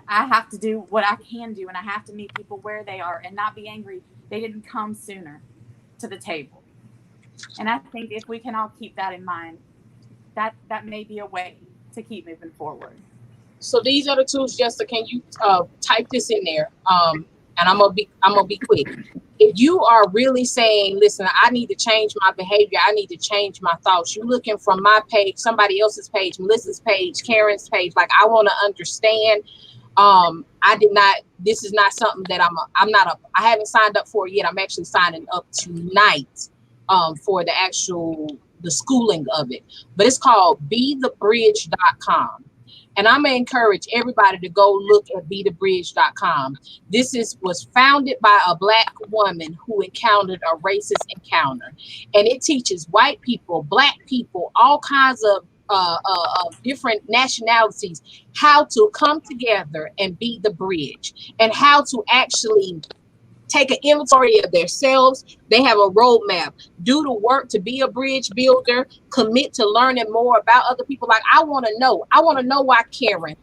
I have to do what I can do, and I have to meet people where they are and not be angry they didn't come sooner to the table. And I think if we can all keep that in mind, that may be a way to keep moving forward. So these are the tools, Jessica. Can you type this in there? And I'm gonna be quick. If you are really saying, listen, I need to change my behavior, I need to change my thoughts. You're looking from my page, somebody else's page, Melissa's page, Karen's page. Like, I want to understand. This is not something that I haven't signed up for yet. I'm actually signing up tonight for the schooling of it. But it's called BeTheBridge.com. And I'm going to encourage everybody to go look at BeTheBridge.com. This was founded by a Black woman who encountered a racist encounter. And it teaches white people, Black people, all kinds of different nationalities how to come together and be the bridge, and how to actually take an inventory of themselves. They have a roadmap. Do the work to be a bridge builder. Commit to learning more about other people. Like, I want to know why Karen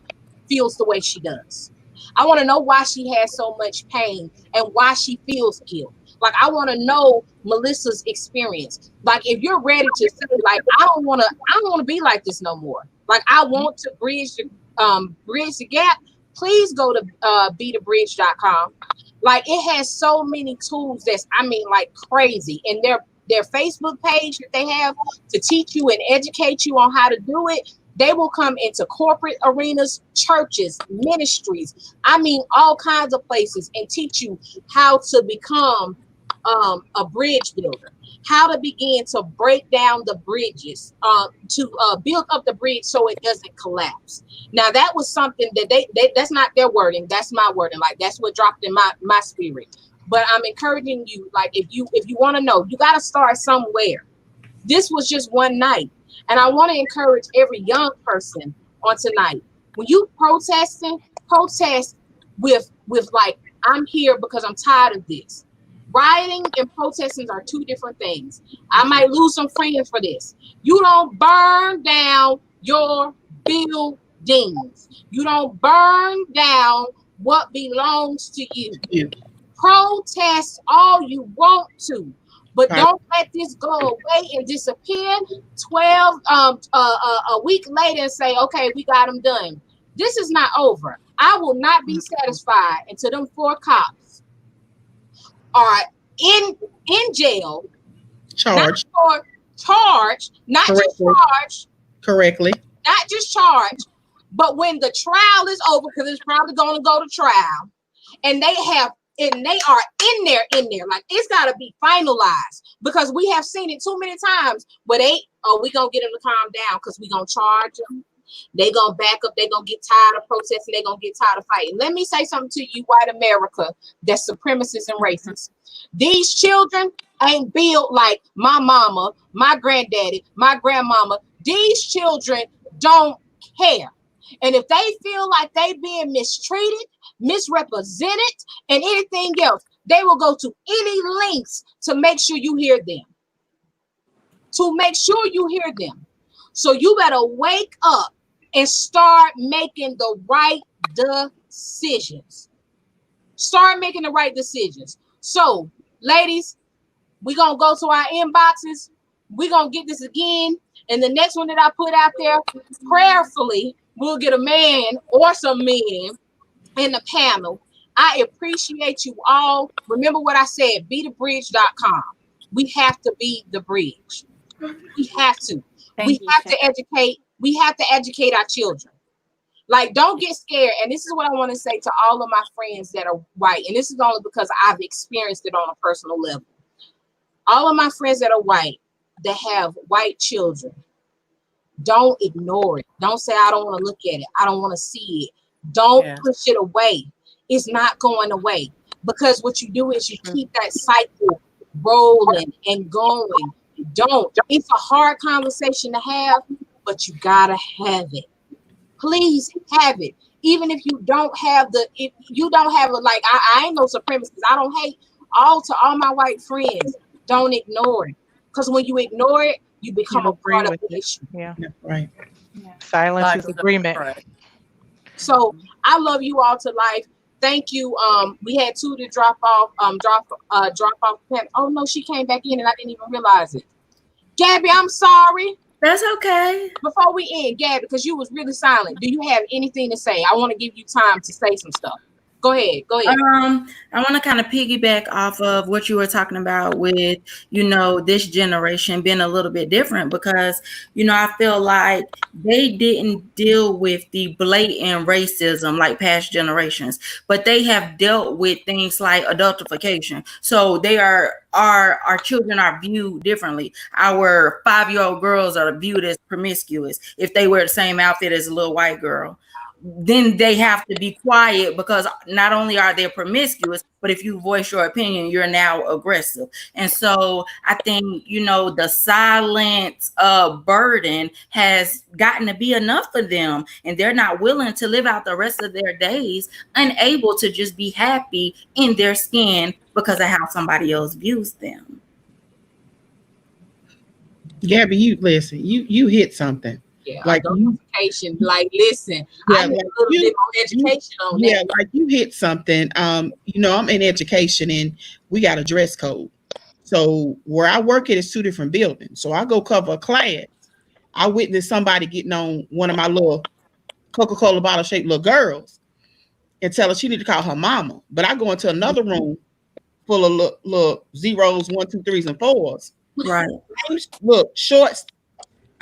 feels the way she does. I want to know why she has so much pain and why she feels guilt. Like, I want to know Melissa's experience. Like, if you're ready to say, like, I don't want to be like this no more. Like, I want to bridge the gap. Please go to BeTheBridge.com. Like, it has so many tools that's, like, crazy. And their Facebook page that they have to teach you and educate you on how to do it. They will come into corporate arenas, churches, ministries, all kinds of places, and teach you how to become a bridge builder, how to begin to break down the bridges, to build up the bridge so it doesn't collapse. Now, that was something that that's not their wording, that's my wording. Like, that's what dropped in my spirit. But I'm encouraging you, like, if you want to know, you got to start somewhere. This was just one night. And I want to encourage every young person on tonight, when you protest with like, I'm here because I'm tired of this. Rioting and protesting are two different things. I might lose some friends for this. You don't burn down your buildings. You don't burn down what belongs to you. Yeah. Protest all you want to, but don't let this go away and disappear 12 a week later and say, okay, we got them done. This is not over. I will not be satisfied until them 4 cops are in jail, Charged correctly, not just charged, but when the trial is over, because it's probably going to go to trial, and they are in there, like, it's got to be finalized, because we have seen it too many times where we gonna get them to calm down because we gonna charge them. They gonna back up. They gonna get tired of protesting. They gonna get tired of fighting. Let me say something to you, white America, that's supremacists and racists. These children ain't built like my mama, my granddaddy, my grandmama. These children don't care. And if they feel like they being mistreated, misrepresented, and anything else, they will go to any lengths to make sure you hear them. To make sure you hear them. So you better wake up and start making the right decisions. Start making the right decisions. So, ladies, we're going to go to our inboxes. We're going to get this again. And the next one that I put out there, prayerfully, we'll get a man or some men in the panel. I appreciate you all. Remember what I said, BeTheBridge.com. We have to be the bridge. We have to. We have to educate. We have to educate our children. Like, don't get scared. And this is what I want to say to all of my friends that are white. And this is only because I've experienced it on a personal level. All of my friends that are white, that have white children, don't ignore it. Don't say, I don't want to look at it. I don't want to see it. Don't push it away. It's not going away. Because what you do is you keep that cycle rolling and going. Don't. It's a hard conversation to have, but you gotta have it. Please have it. Even if you don't have if you don't have it, like I ain't no supremacist. I don't hate all my white friends. Don't ignore it. Because when you ignore it, you become a part of the issue. Yeah. Right. Silence is agreement. So I love you all to life. Thank you. We had two to drop off. Drop off. Oh no, she came back in and I didn't even realize it. Gabby, I'm sorry. That's okay. Before we end, Gabby, because you was really silent. Do you have anything to say? I want to give you time to say some stuff. Go ahead. I want to kind of piggyback off of what you were talking about with, this generation being a little bit different because, I feel like they didn't deal with the blatant racism like past generations, but they have dealt with things like adultification. So our children are viewed differently. Our 5-year-old girls are viewed as promiscuous if they wear the same outfit as a little white girl. Then they have to be quiet because not only are they promiscuous, but if you voice your opinion, you're now aggressive. And so I think, the silent burden has gotten to be enough for them. And they're not willing to live out the rest of their days unable to just be happy in their skin because of how somebody else views them. Gabby, you hit something. Yeah, like education. Like, listen, I need a little bit more education on that. Yeah, like you hit something. I'm in education and we got a dress code. So where I work at is 2 different buildings. So I go cover a class. I witnessed somebody getting on one of my little Coca-Cola bottle shaped little girls and tell her she need to call her mama. But I go into another room full of little zeros, 1, 2, 3s, and 4s. Right. Look, shorts.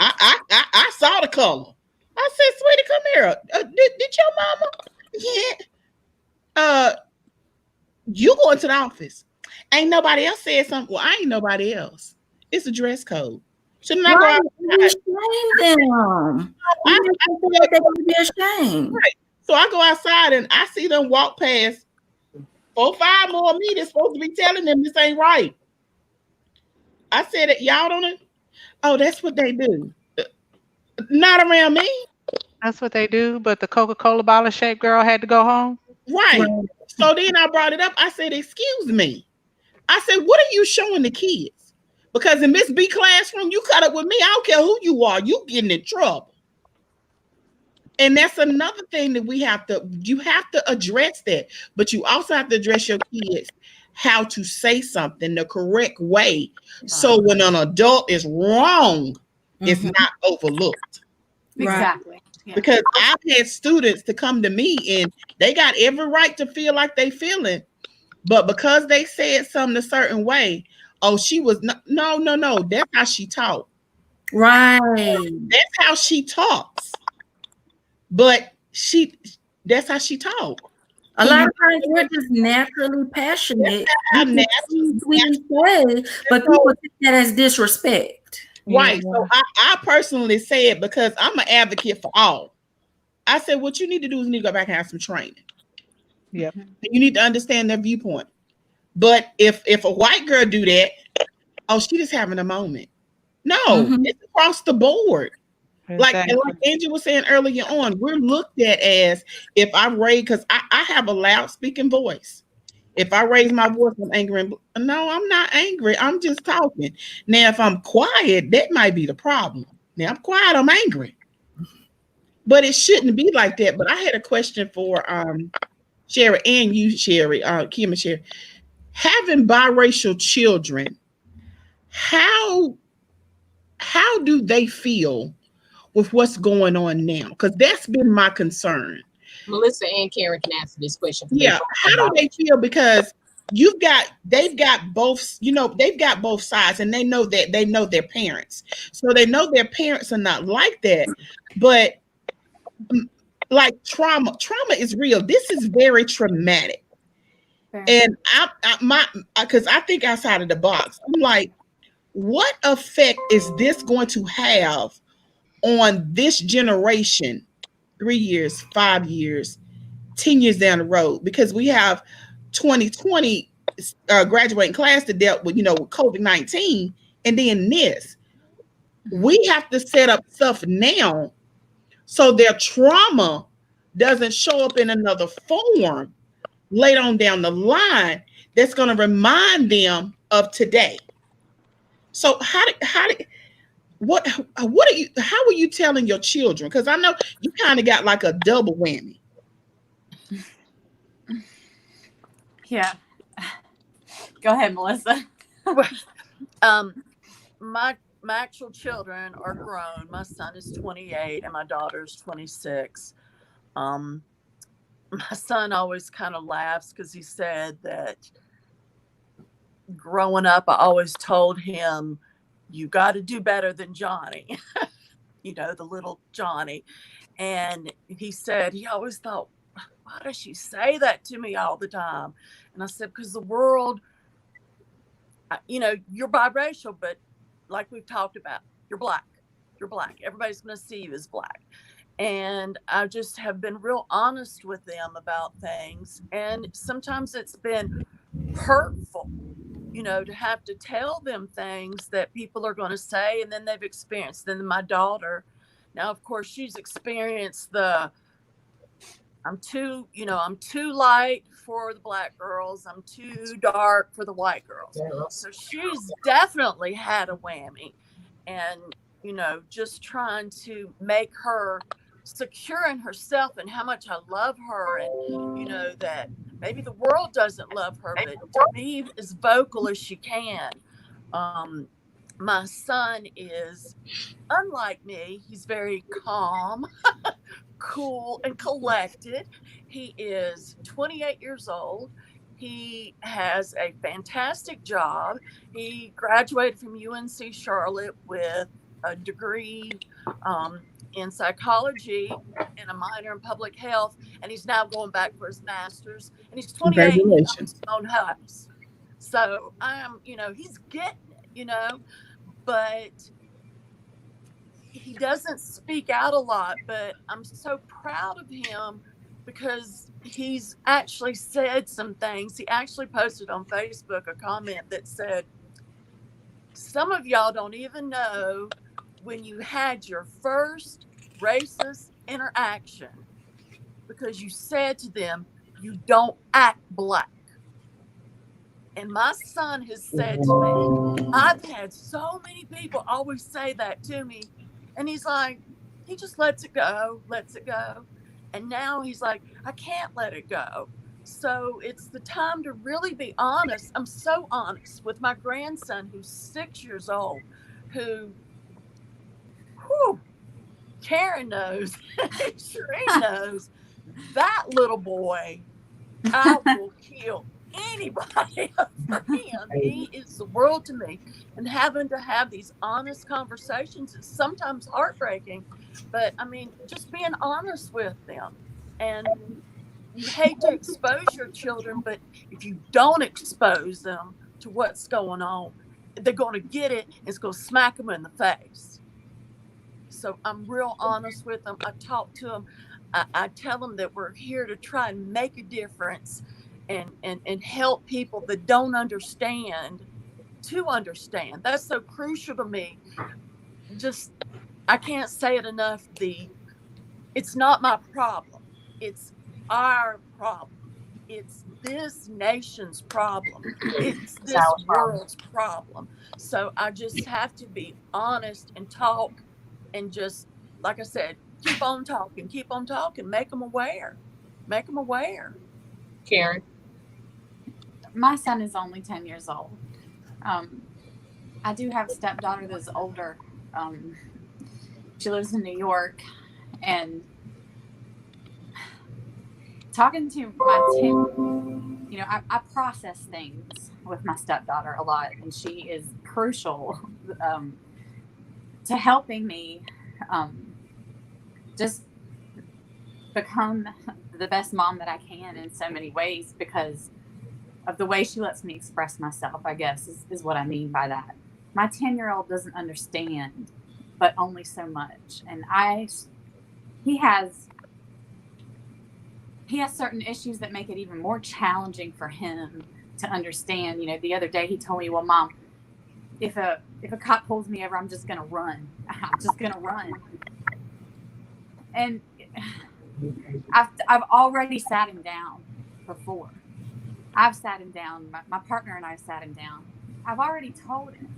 I saw the color. I said, "Sweetie, come here. Did your mama?" Yeah. You go into the office. Ain't nobody else said something. Well, I ain't nobody else. It's a dress code. Shouldn't I go outside? Them. I feel like they would be ashamed. Right. So I go outside and I see them walk past 4, 5 more of me that's supposed to be telling them this ain't right. I said that y'all don't. Oh, that's what they do. Not around me. That's what they do. But the Coca-Cola bottle shaped girl had to go home. Right. So then I brought it up. I said, "Excuse me." I said, "What are you showing the kids? Because in Miss B classroom, you cut up with me. I don't care who you are. You getting in trouble." And that's another thing that you have to address that. But you also have to address your kids how to say something the correct way. So when an adult is wrong, it's not overlooked. Exactly. Yeah. Because I've had students to come to me and they got every right to feel like they feeling, but because they said something a certain way, oh, she was no. That's how she talked. Right. That's how she talks. But that's how she talks. A lot of times we're just naturally passionate. But people take that as disrespect. Right. Yeah. So I personally say it because I'm an advocate for all. I said, what you need to do is you need to go back and have some training. Yep. And you need to understand their viewpoint. But if a white girl do that, oh, she just having a moment. No, it's across the board. Like Angie was saying earlier on, we're looked at as if I raise, because I have a loud speaking voice. If I raise my voice, I'm angry. No, I'm not angry. I'm just talking. Now, if I'm quiet, that might be the problem. Now, I'm quiet, I'm angry. But it shouldn't be like that. But I had a question for Sherry and you, Sherry, Kim and Sherry. Having biracial children, how do they feel with what's going on now? Because that's been my concern. Melissa and Karen can answer this question. Yeah, how do they feel? Because they've got both, they've got both sides, and they know their parents. So they know their parents are not like that. But like trauma is real. This is very traumatic. And because I think outside of the box, I'm like, what effect is this going to have on this generation 3 years, 5 years, 10 years down the road? Because we have 2020 graduating class that dealt with, with COVID-19, and then this. We have to set up stuff now so their trauma doesn't show up in another form later on down the line that's going to remind them of today. So how are you telling your children? Because I know you kind of got like a double whammy. Yeah. Go ahead, Melissa. My actual children are grown. My son is 28 and my daughter's 26. My son always kind of laughs because he said that growing up, I always told him, you got to do better than Johnny, the little Johnny. And he said he always thought, why does she say that to me all the time? And I said, because the world, you're biracial, but like we've talked about, you're black. Everybody's going to see you as black. And I just have been real honest with them about things. And sometimes it's been hurtful, to have to tell them things that people are going to say, and then they've experienced. Then my daughter, now, of course, she's experienced I'm too light for the black girls. I'm too dark for the white girls. So she's definitely had a whammy, and, just trying to make her secure in herself and how much I love her, and, that maybe the world doesn't love her, but to be as vocal as she can. My son is unlike me. He's very calm, cool, and collected. He is 28 years old. He has a fantastic job. He graduated from UNC Charlotte with a degree in psychology and a minor in public health, and he's now going back for his master's. And he's 28 and owns his own house. So he's getting it, but he doesn't speak out a lot. But I'm so proud of him because he's actually said some things. He actually posted on Facebook a comment that said, some of y'all don't even know when you had your first racist interaction because you said to them, you don't act black. And my son has said to me, I've had so many people always say that to me. And he's like, he just lets it go. And now he's like, I can't let it go. So it's the time to really be honest. I'm so honest with my grandson, who's 6 years old, Karen knows, Shereen knows, that little boy, I will kill anybody for him. He is the world to me. And having to have these honest conversations is sometimes heartbreaking, but just being honest with them. And you hate to expose your children, but if you don't expose them to what's going on, they're going to get it. It's going to smack them in the face. So I'm real honest with them. I talk to them. I tell them that we're here to try and make a difference and help people that don't understand to understand. That's so crucial to me. Just, I can't say it enough. It's not my problem. It's our problem. It's this nation's problem. It's this world's problem. So I just have to be honest and talk and just, like I said, keep on talking, make them aware. Karen. My son is only 10 years old. I do have a stepdaughter that's older. She lives in New York, and talking to my 10, I process things with my stepdaughter a lot, and she is crucial to helping me just become the best mom that I can in so many ways, because of the way she lets me express myself, I guess, is what I mean by that. My 10-year-old doesn't understand, but only so much. And he has certain issues that make it even more challenging for him to understand. The other day he told me, well, Mom, if a cop pulls me over, I'm just going to run. I'm just going to run. And I've already sat him down before. I've sat him down. My partner and I have sat him down. I've already told him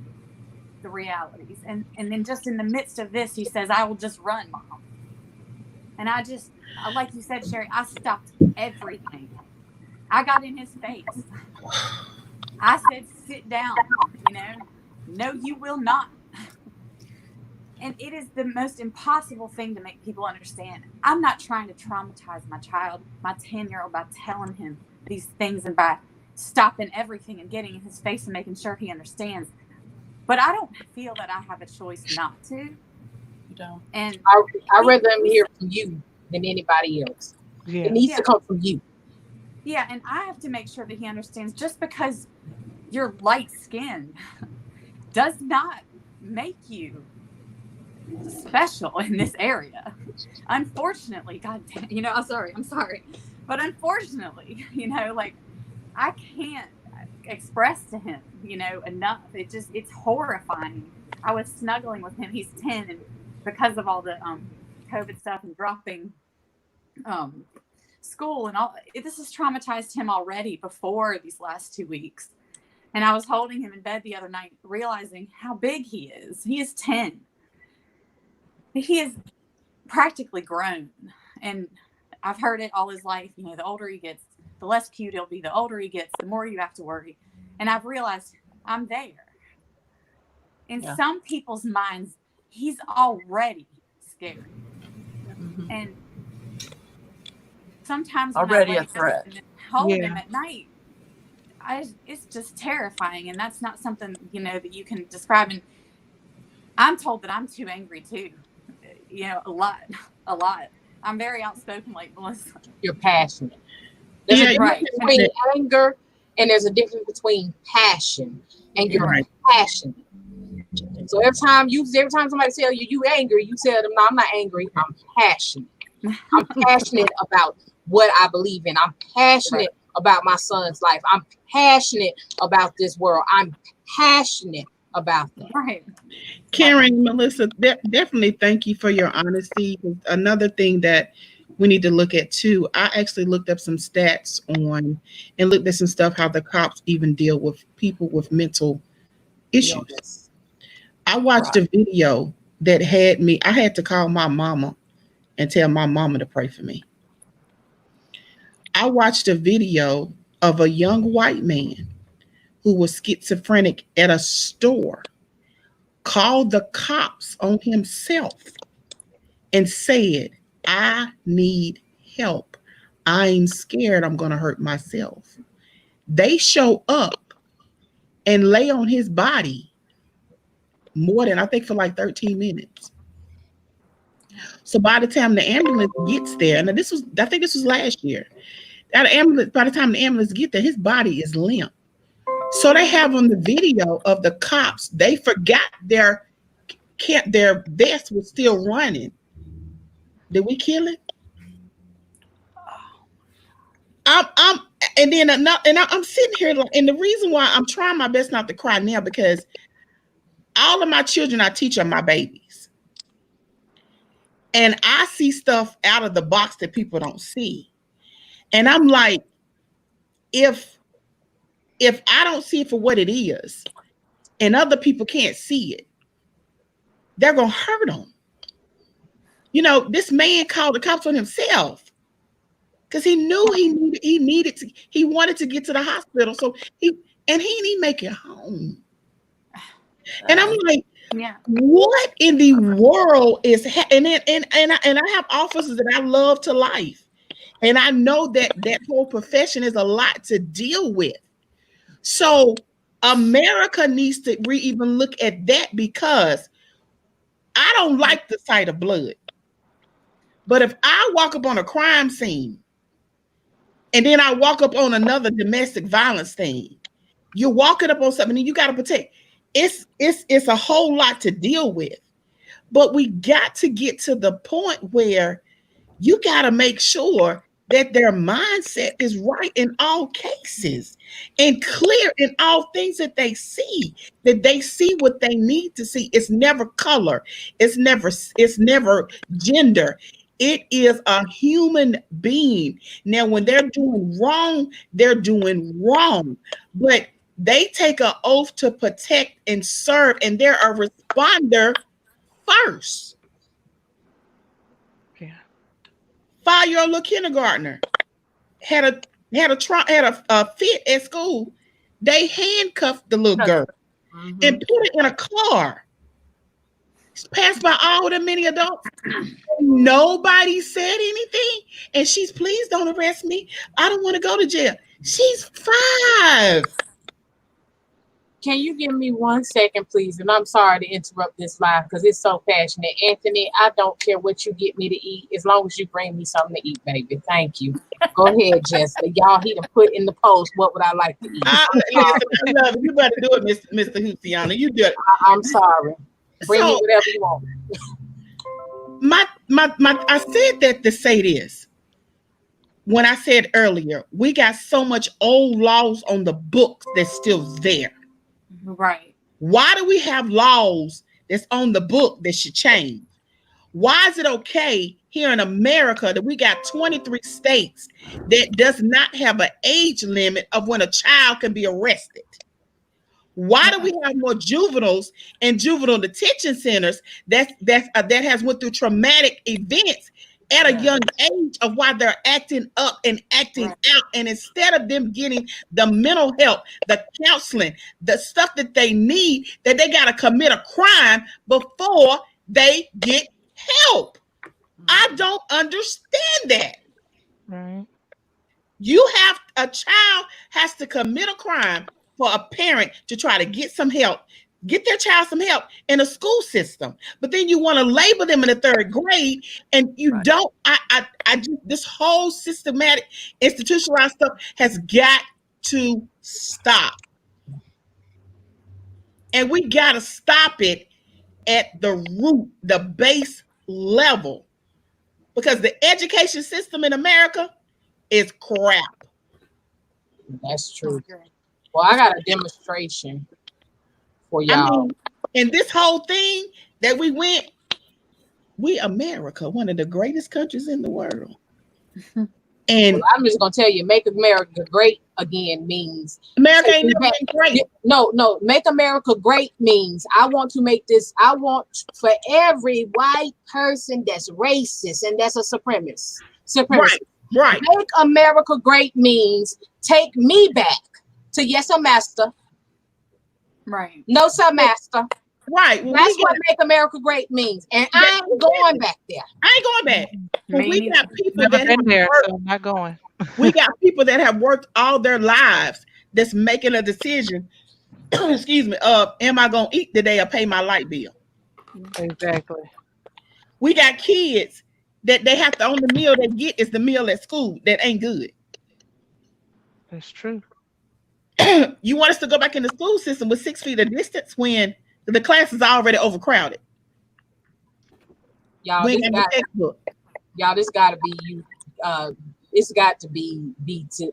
the realities. And then just in the midst of this, he says, I will just run, Mom. And I just, like you said, Sherry, I stopped everything. I got in his face. I said, sit down, No, you will not. And it is the most impossible thing to make people understand. I'm not trying to traumatize my child, my 10-year-old, by telling him these things and by stopping everything and getting in his face and making sure he understands. But I don't feel that I have a choice not to. You don't. And I rather him hear from you than anybody else. Yeah. It needs to come from you. Yeah, and I have to make sure that he understands just because you're light skinned does not make you special in this area. Unfortunately, God damn, I'm sorry. But unfortunately, I can't express to him, enough. It's horrifying. I was snuggling with him. He's 10, and because of all the COVID stuff and dropping school and all, this has traumatized him already before these last 2 weeks. And I was holding him in bed the other night, realizing how big he is. He is 10. He is practically grown. And I've heard it all his life. The older he gets, the less cute he'll be. The older he gets, the more you have to worry. And I've realized I'm there. In some people's minds, he's already scary. Mm-hmm. And sometimes already when I a threat. And hold him at night, it's just terrifying. And that's not something, that you can describe. And I'm told that I'm too angry too. A lot. I'm very outspoken, like Melissa. You're passionate. There's a difference between anger and there's a difference between passion, and you're passionate. So every time somebody tell you angry, you tell them, no, I'm not angry. I'm passionate. I'm passionate about what I believe in. I'm passionate about my son's life. I'm passionate about this world. I'm passionate about that. Right. Karen, Melissa, definitely thank you for your honesty. Another thing that we need to look at too, I actually looked up some stats on and looked at some stuff, how the cops even deal with people with mental issues. Yes. I watched a video that I had to call my mama and tell my mama to pray for me. I watched a video of a young white man who was schizophrenic at a store, called the cops on himself and said, I need help. I'm scared I'm going to hurt myself. They show up and lay on his body more than, I think, for like 13 minutes. So by the time the ambulance gets there, and I think this was last year, by the time the ambulance gets there, his body is limp. So they have on the video of the cops, they forgot their vest was still running. Did we kill it? I'm sitting here like, and the reason why I'm trying my best not to cry now, because all of my children I teach are my babies. And I see stuff out of the box that people don't see. And I'm like, if I don't see it for what it is, and other people can't see it, they're gonna hurt them. You know, this man called the cops on himself because he knew he wanted to get to the hospital. So he didn't even make it home. And I'm like, Yeah. what in the world is and I have officers that I love to life. And I know that whole profession is a lot to deal with. So America needs to even look at that, because I don't like the sight of blood. But if I walk up on a crime scene and then I walk up on another domestic violence thing, you're walking up on something and you got to protect. It's a whole lot to deal with. But we got to get to the point where you got to make sure that their mindset is right in all cases and clear in all things that they see what they need to see. It's never color. It's never gender. It is a human being. Now, when they're doing wrong, they're doing wrong. But they take an oath to protect and serve, and they're a responder first. Yeah. 5-year-old little kindergartner had a fit at school. They handcuffed the little girl and put her in a car. Passed by all the many adults. Nobody said anything. And she's, please don't arrest me. I don't want to go to jail. She's 5. Can you give me 1 second, please? And I'm sorry to interrupt this live because it's so passionate. Anthony, I don't care what you get me to eat as long as you bring me something to eat, baby. Thank you. Go ahead, Jessica. Y'all, he done put in the post, what would I like to eat? I love it. You better do it, Mr. Huciana. You do it. I'm sorry. Bring me whatever you want. I said that to say this. When I said earlier, we got so much old laws on the books that's still there. Right. Why do we have laws that's on the book that should change? Why is it okay here in America that we got 23 states that does not have an age limit of when a child can be arrested? Why do we have more juveniles in juvenile detention centers that has went through traumatic events at a young age of why they're acting up and acting out? And instead of them getting the mental help, the counseling, the stuff that they need, that they got to commit a crime before they get help. I don't understand that. Right. A child has to commit a crime for a parent to try to get some help, get their child some help in a school system. But then you want to label them in the 3rd grade, and you don't. This whole systematic, institutionalized stuff has got to stop. And we got to stop it at the root, the base level, because the education system in America is crap. That's true. Well, I got a demonstration for y'all. I mean, and this whole thing that we America, one of the greatest countries in the world. And I'm just gonna tell you, make America great again means America ain't never been great. No, make America great means I want for every white person that's racist and that's a supremacist. Right. Make America great means take me back to yes, a master. Right. No, sir, master. Right. Well, that's what make America great means. And I ain't going back there. I ain't going back. Well, we got people Never that been have there, worked, so I'm not going. we got people that have worked all their lives that's making a decision, excuse me, of am I gonna eat today or pay my light bill? Exactly. We got kids that they have the only meal they get is the meal at school that ain't good. That's true. you want us to go back in the school system with 6 feet of distance when the class is already overcrowded. Y'all, We this ain't got got, no textbook. y'all, this got to be you. It's got to be to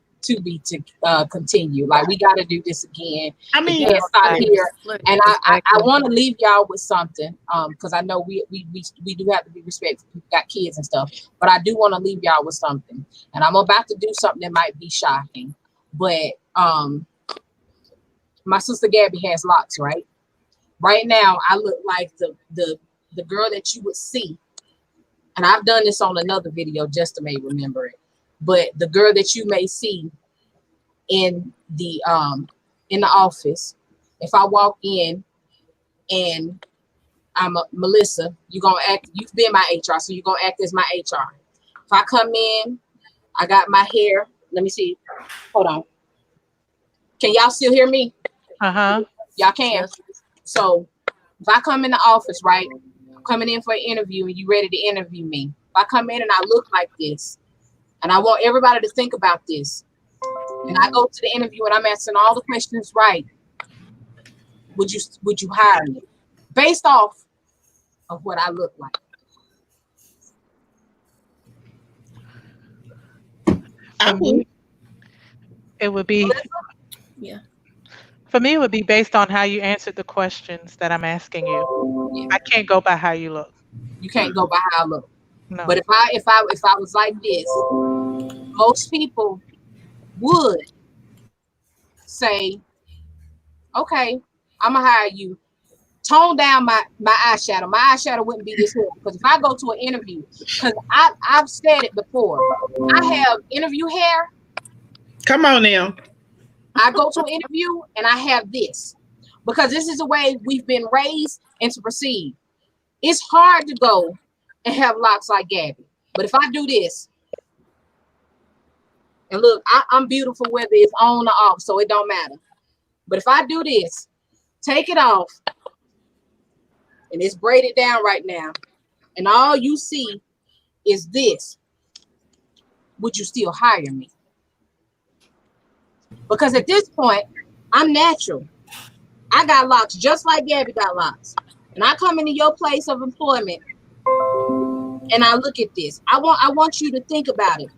continue. Like, we got to do this again. I mean, Can't stop here. And I Exactly. want to leave y'all with something, because I know we do have to be respectful. We've got kids and stuff, but I do want to leave y'all with something. And I'm about to do something that might be shocking, but my sister Gabby has locks, right? Right now, I look like the girl that you would see, and I've done this on another video just to make remember it. But the girl that you may see in the office, if I walk in and I'm Melissa, you've been my HR, so you're gonna act as my HR. If I come in, I got my hair. Let me see. Hold on. Can y'all still hear me? Uh-huh. Y'all can. So if I come in the office, right, I'm coming in for an interview and you ready to interview me. If I come in and I look like this, and I want everybody to think about this, and I go to the interview and I'm answering all the questions right, would you hire me based off of what I look like? I would. It would be, Yeah. for me, it would be based on how you answered the questions that I'm asking you. I can't go by how you look. You can't go by how I look. No. But if I was like this, most people would say, okay, I'm gonna hire you. Tone down my eyeshadow. My eyeshadow wouldn't be this here, because if I go to an interview, because I've said it before, I have interview hair. Come on now. I go to an interview and I have this, because this is the way we've been raised and to proceed. It's hard to go and have locks like Gabby, but if I do this, and look, I'm beautiful whether it's on or off, so it don't matter. But if I do this, take it off, and it's braided down right now, and all you see is this, would you still hire me? Because at this point, I'm natural. I got locks just like Gabby got locks. And I come into your place of employment and I look at this. I want you to think about it.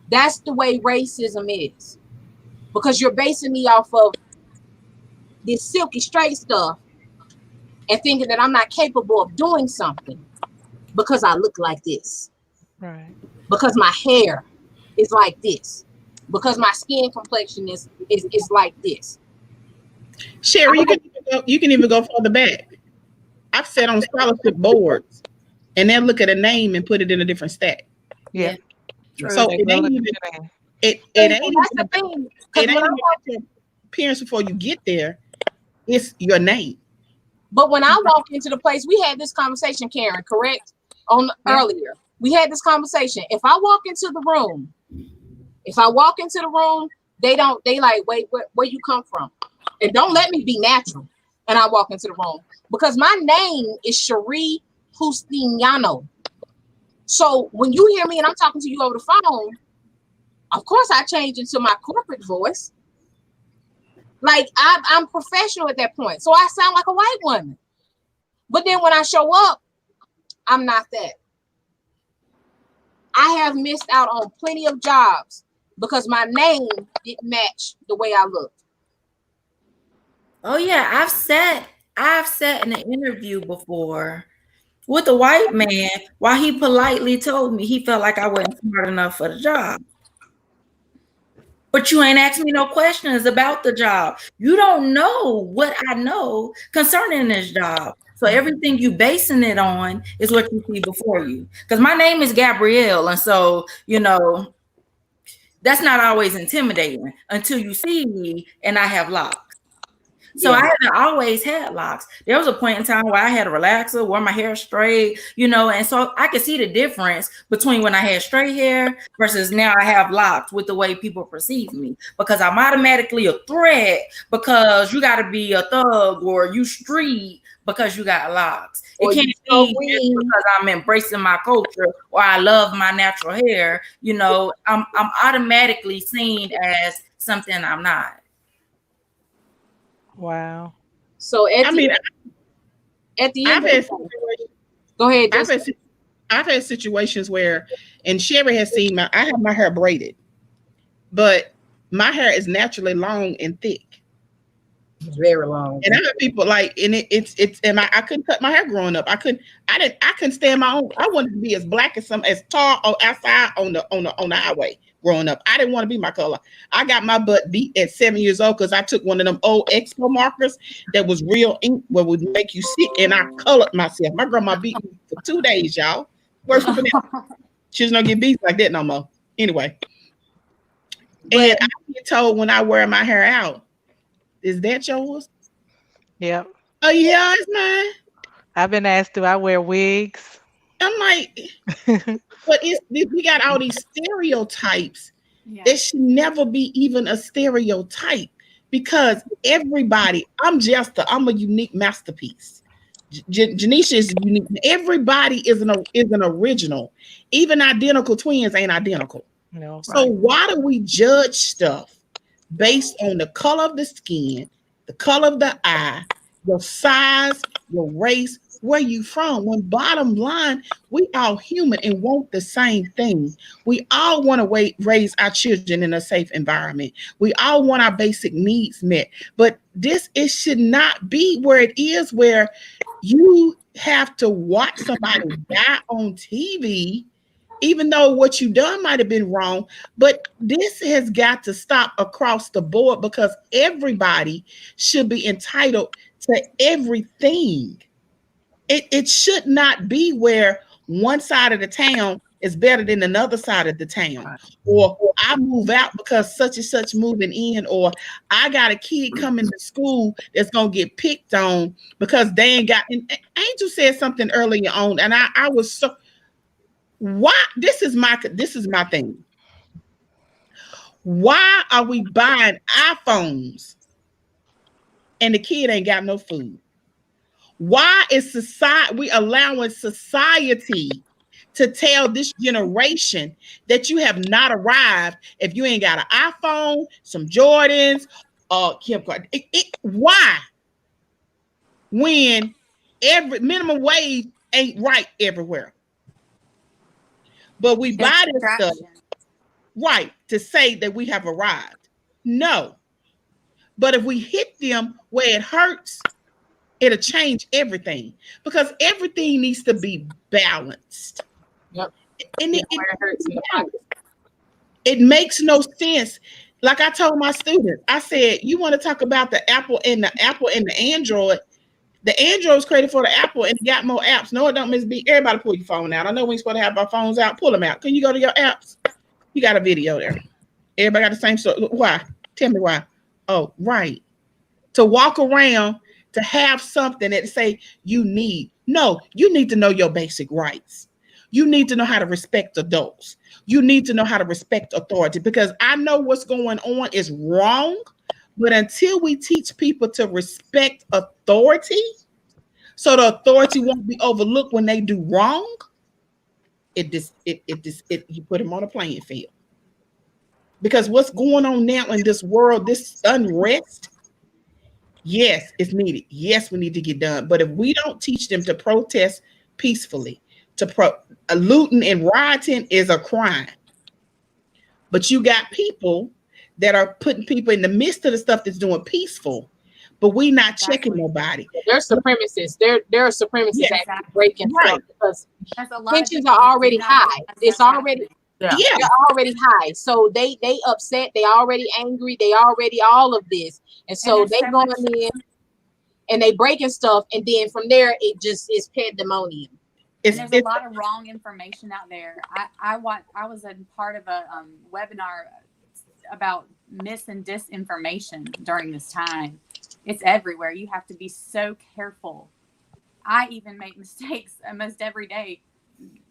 That's the way racism is. Because you're basing me off of this silky straight stuff and thinking that I'm not capable of doing something because I look like this. Right. Because my hair is like this. Because my skin complexion is like this. Sherry, you can even go further back. I've sat on scholarship boards and they'll look at a name and put it in a different stack. Yeah. So They it go ain't look even at your name. it And ain't that's even the thing. it Because ain't when I even walk, your appearance before you get there. It's your name. but when I walk into the place, we had this conversation, Karen, correct? Earlier. We had this conversation. If I walk into the room, they like, wait, where you come from? And don't let me be natural. And I walk into the room because my name is Cherie Justiniano. So when you hear me and I'm talking to you over the phone, of course I change into my corporate voice. Like I'm professional at that point. So I sound like a white woman. But then when I show up, I'm not that. I have missed out on plenty of jobs because my name didn't match the way I looked. Oh yeah, I've sat in an interview before with a white man while he politely told me he felt like I wasn't smart enough for the job. But you ain't asked me no questions about the job. You don't know what I know concerning this job. So everything you basing it on is what you see before you. Because my name is Gabrielle, and so that's not always intimidating until you see me and I have locks. So I haven't always had locks. There was a point in time where I had a relaxer, wore my hair straight, and so I could see the difference between when I had straight hair versus now I have locks with the way people perceive me, because I'm automatically a threat because you got to be a thug or you street because you got locks. It can't be just because I'm embracing my culture or I love my natural hair. I'm automatically seen as something I'm not. Wow. So at I the, mean, at the I've end had of the day, situations, go ahead. I've had situations where, and Sherry has seen I have my hair braided, but my hair is naturally long and thick. It's very long. And I have people like, and and I couldn't cut my hair growing up. I couldn't stand my own. I wanted to be as black as tall or outside on the highway growing up. I didn't want to be my color. I got my butt beat at 7 years old because I took one of them old expo markers that was real ink where would make you sick, and I colored myself. My grandma beat me for 2 days, y'all. Worse than that. She was not get beat like that no more. Anyway. And I get told when I wear my hair out, is that yours? Yep. Oh yeah, it's mine. I've been asked, do I wear wigs? I'm like, but we got all these stereotypes. Yeah. It should never be even a stereotype because everybody, I'm a unique masterpiece. Janisha is unique. Everybody is an original. Even identical twins ain't identical. No. So why do we judge stuff based on the color of the skin, the color of the eye, your size, your race, where you from? When bottom line, we all human and want the same thing. We all want to raise our children in a safe environment. We all want our basic needs met. But it should not be where it is, where you have to watch somebody die on TV, even though what you done might have been wrong. But this has got to stop across the board because everybody should be entitled to everything. It should not be where one side of the town is better than another side of the town, or I move out because such and such moving in, or I got a kid coming to school that's gonna get picked on because they ain't got. And Angel said something earlier on, and I was so. Why? This is my thing. Why are we buying iPhones and the kid ain't got no food? Why is we allowing society to tell this generation that you have not arrived if you ain't got an iPhone, some Jordans, Kim Kardashian? Why? When every minimum wage ain't right everywhere. But we buy this stuff, right, to say that we have arrived. No. But if we hit them where it hurts, it'll change everything because everything needs to be balanced. Yep. And it makes no sense. Like I told my students, I said, you want to talk about the Apple and the Android. The Android is created for the Apple and it got more apps. No, it don't, Miss B. Everybody pull your phone out. I know we ain't supposed to have our phones out. Pull them out. Can you go to your apps? You got a video there. Everybody got the same story. Why? Tell me why. Oh, right. To walk around, to have something that say you need. No, you need to know your basic rights. You need to know how to respect adults. You need to know how to respect authority because I know what's going on is wrong. But until we teach people to respect authority, so the authority won't be overlooked when they do wrong, you put them on a playing field. Because what's going on now in this world, this unrest, yes, it's needed. Yes, we need to get done. But if we don't teach them to protest peacefully, looting and rioting is a crime. But you got people that are putting people in the midst of the stuff that's doing peaceful, but we not checking nobody. They're supremacists. There are supremacists that breaking stuff because tensions are already high. It's already they're already high. So they upset. They already angry. They already all of this, and so they going in and they breaking stuff, and then from there it just is pandemonium. There's a lot of wrong information out there. I was a part of a webinar about mis and disinformation during this time. It's everywhere. You have to be so careful. I even make mistakes almost every day,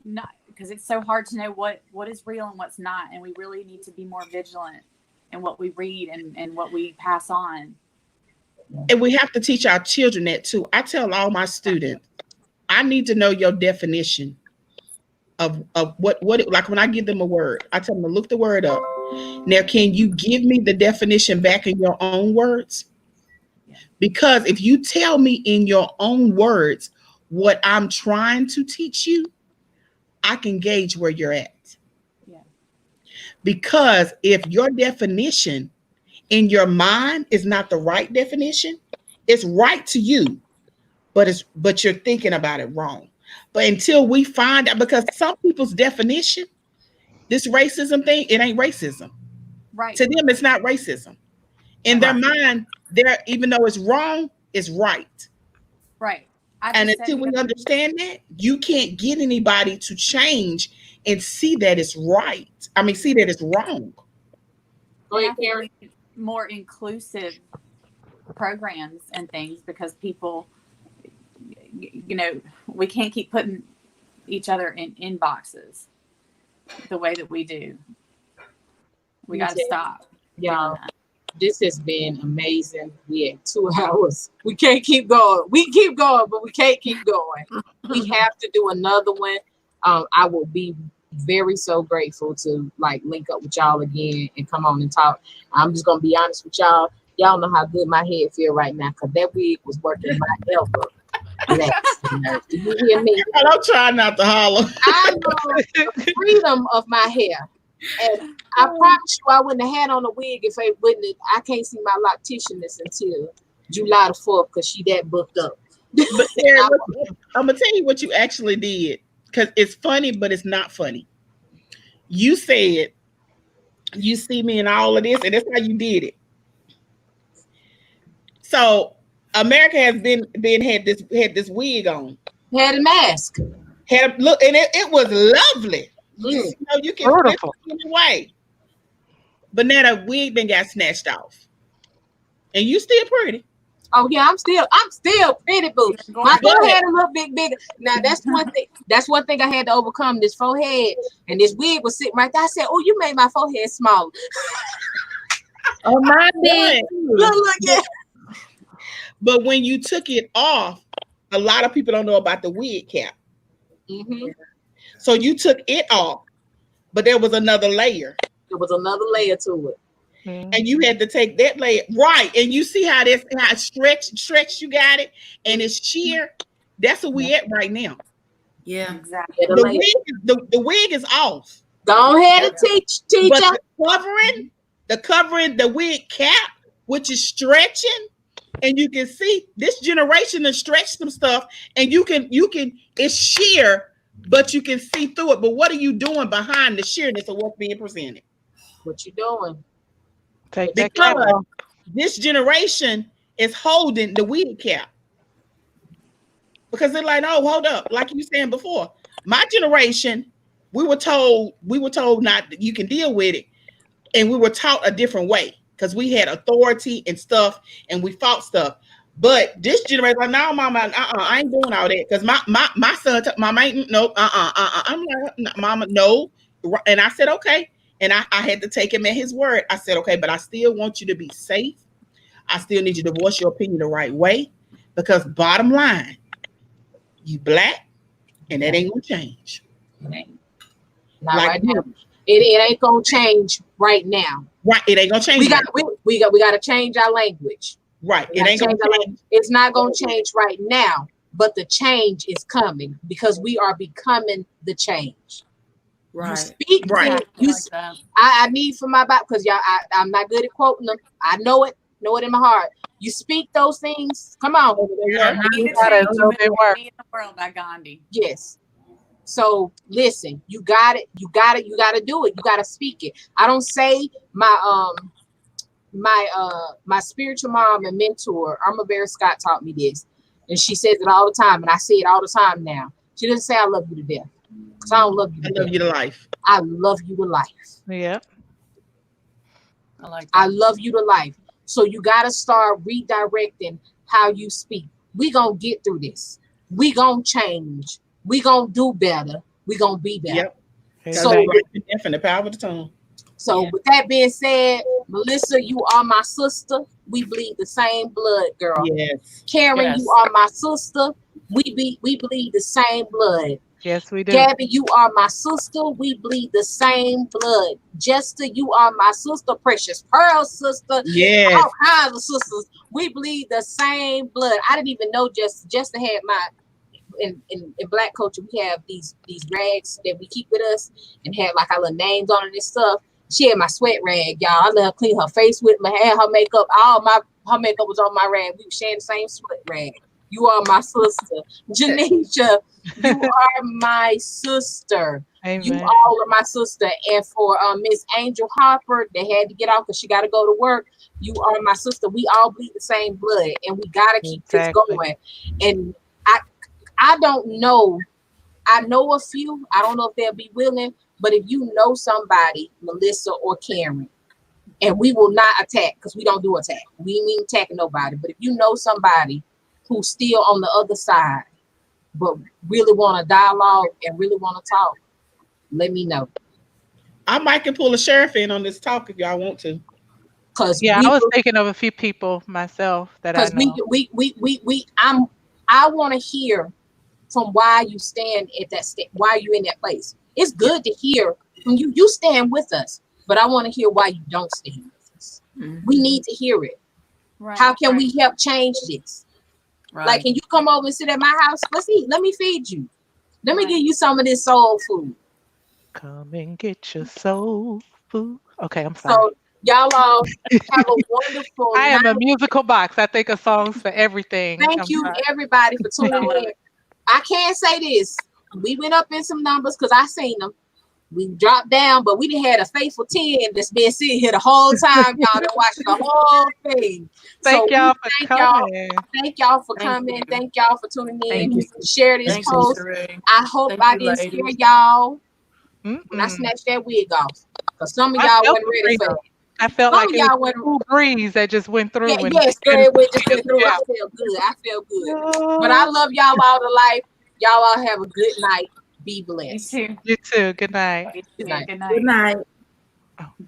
not because it's so hard to know what is real and what's not, and we really need to be more vigilant in what we read and what we pass on. And we have to teach our children that too. I tell all my students, I need to know your definition of what like when I give them a word, I tell them to look the word up. Now, can you give me the definition back in your own words? Because if you tell me in your own words what I'm trying to teach you, I can gauge where you're at. Yeah. Because if your definition in your mind is not the right definition, it's right to you, but you're thinking about it wrong. But until we find out, because some people's definition, this racism thing, it ain't racism. Right. To them, it's not racism. In their mind, even though it's wrong, it's right. Right. And until we understand that, you can't get anybody to change and see that it's right. I mean, see that it's wrong. Go ahead, Karen. More inclusive programs and things, because people, you know, we can't keep putting each other in boxes the way that we do. We got to stop. Y'all, this has been amazing. We had 2 hours. We can't keep going. We keep going, but we can't keep going. We have to do another one. I will be very so grateful to like link up with y'all again and come on and talk. I'm just gonna be honest with y'all. Y'all know how good my head feel right now, because that wig was working my elbow. Do you hear me? And I'm trying not to holler. I know the freedom of my hair. And I promise you I wouldn't have had on a wig if I wouldn't have, I can't see my locticianist until July the 4th because she that booked up. But Sarah, I'm gonna tell you what you actually did, because it's funny, but it's not funny. You said you see me in all of this, and that's how you did it. So America has had this wig on. Had a mask. Look, and it was lovely. You know, you can flip it away. But now the wig then got snatched off. And you still pretty. Oh yeah, I'm still pretty, boo. My forehead a little bit bigger. Now that's one thing. That's one thing I had to overcome. This forehead and this wig was sitting right there. I said, "Oh, you made my forehead smaller." Oh my big. Look, yeah. But when you took it off, a lot of people don't know about the wig cap. Mm-hmm. So you took it off, but there was another layer. There was another layer to it. Mm-hmm. And you had to take that layer, right? And you see how stretch you got it, and it's sheer. That's where we at right now. Yeah, exactly. The wig is off. Go ahead and teach. But the covering, the wig cap, which is stretching, and you can see this generation has stretched some stuff, and you can it's sheer, but you can see through it. But what are you doing behind the sheerness of what's being presented? What you doing? Because this generation is holding the wig cap. Because they're like, oh, hold up. Like you were saying before, my generation, we were told not that you can deal with it. And we were taught a different way because we had authority and stuff and we fought stuff. But this generation, like, no, mama, I ain't doing all that. Because my son, mama ain't, no, I'm like, mama, no. And I said, okay. And I had to take him at his word. I said, okay, but I still want you to be safe. I still need you to voice your opinion the right way. Because bottom line, you black, and that ain't gonna change. Not like right now. It ain't gonna change right now. Right, it ain't gonna change. We got to change our language. Right, it ain't gonna change. It's not gonna change right now, but the change is coming because we are becoming the change. Right. You speak right. I need for my back because y'all. I'm not good at quoting them. I know it in my heart. You speak those things. Come on. You gotta know they work. In the world by Gandhi. Yes. So listen, you got it. You got to do it. You got to speak it. I don't say my spiritual mom and mentor, Irma Bear Scott, taught me this, and she says it all the time, and I say it all the time now. She doesn't say I love you to death. Because I don't love you. I love you to life. I love you to life. Yeah. I like that. I love you to life. So you got to start redirecting how you speak. We going to get through this. We going to change. We going to do better. We going to be better. Yep. So the power of the tongue. So with that being said, Melissa, you are my sister. We bleed the same blood, girl. Yes. Karen, yes. You are my sister. We bleed the same blood. Yes, we do. Gabby, you are my sister. We bleed the same blood. Jester, you are my sister. Precious Pearl, sister. Yes. All kinds of sisters. We bleed the same blood. I didn't even know Jester had my in Black culture. We have these rags that we keep with us and have like our little names on it and stuff. She had my sweat rag, y'all. I let her clean her face with my hair, her makeup. Her makeup was on my rag. We were sharing the same sweat rag. You are my sister. Janisha, you are my sister. Amen. You all are my sister. And for Miss Angel Harper, they had to get off because she got to go to work. You are my sister. We all bleed the same blood, and we got to keep this going. And I don't know. I know a few. I don't know if they'll be willing, but if you know somebody, Melissa or Karen, and we will not attack because we don't do attack. We ain't attacking nobody. But if you know somebody who's still on the other side, but really want to dialogue and really want to talk, let me know. I might can pull a sheriff in on this talk if y'all want to. Cause I was thinking of a few people myself that I know. I want to hear from why you stand at that why you in that place. It's good to hear from you. You stand with us, but I want to hear why you don't stand with us. Mm-hmm. We need to hear it. Right, how can we help change this? Right. Like, can you come over and sit at my house? Let's eat. Let me feed you. Let me give you some of this soul food. Come and get your soul food. Okay, I'm sorry. So y'all all have a wonderful I am a musical box. I think of songs for everything. Thank you, everybody, for tuning in. I can't say this. We went up in some numbers because I seen them. We dropped down, but we didn't have a faithful 10 that's been sitting here the whole time, y'all, that watched the whole thing. Thank y'all for coming. Thank y'all for coming. Thank y'all for tuning in. Share this post. I hope I didn't scare y'all when I snatched that wig off. Because some of y'all wasn't ready for it. I felt like it was a cool breeze that just went through. Yes, girl, it just went through. I felt good. But I love y'all all to life. Y'all all have a good night. Be blessed. You too. Good night. Good night. Good night. Oh.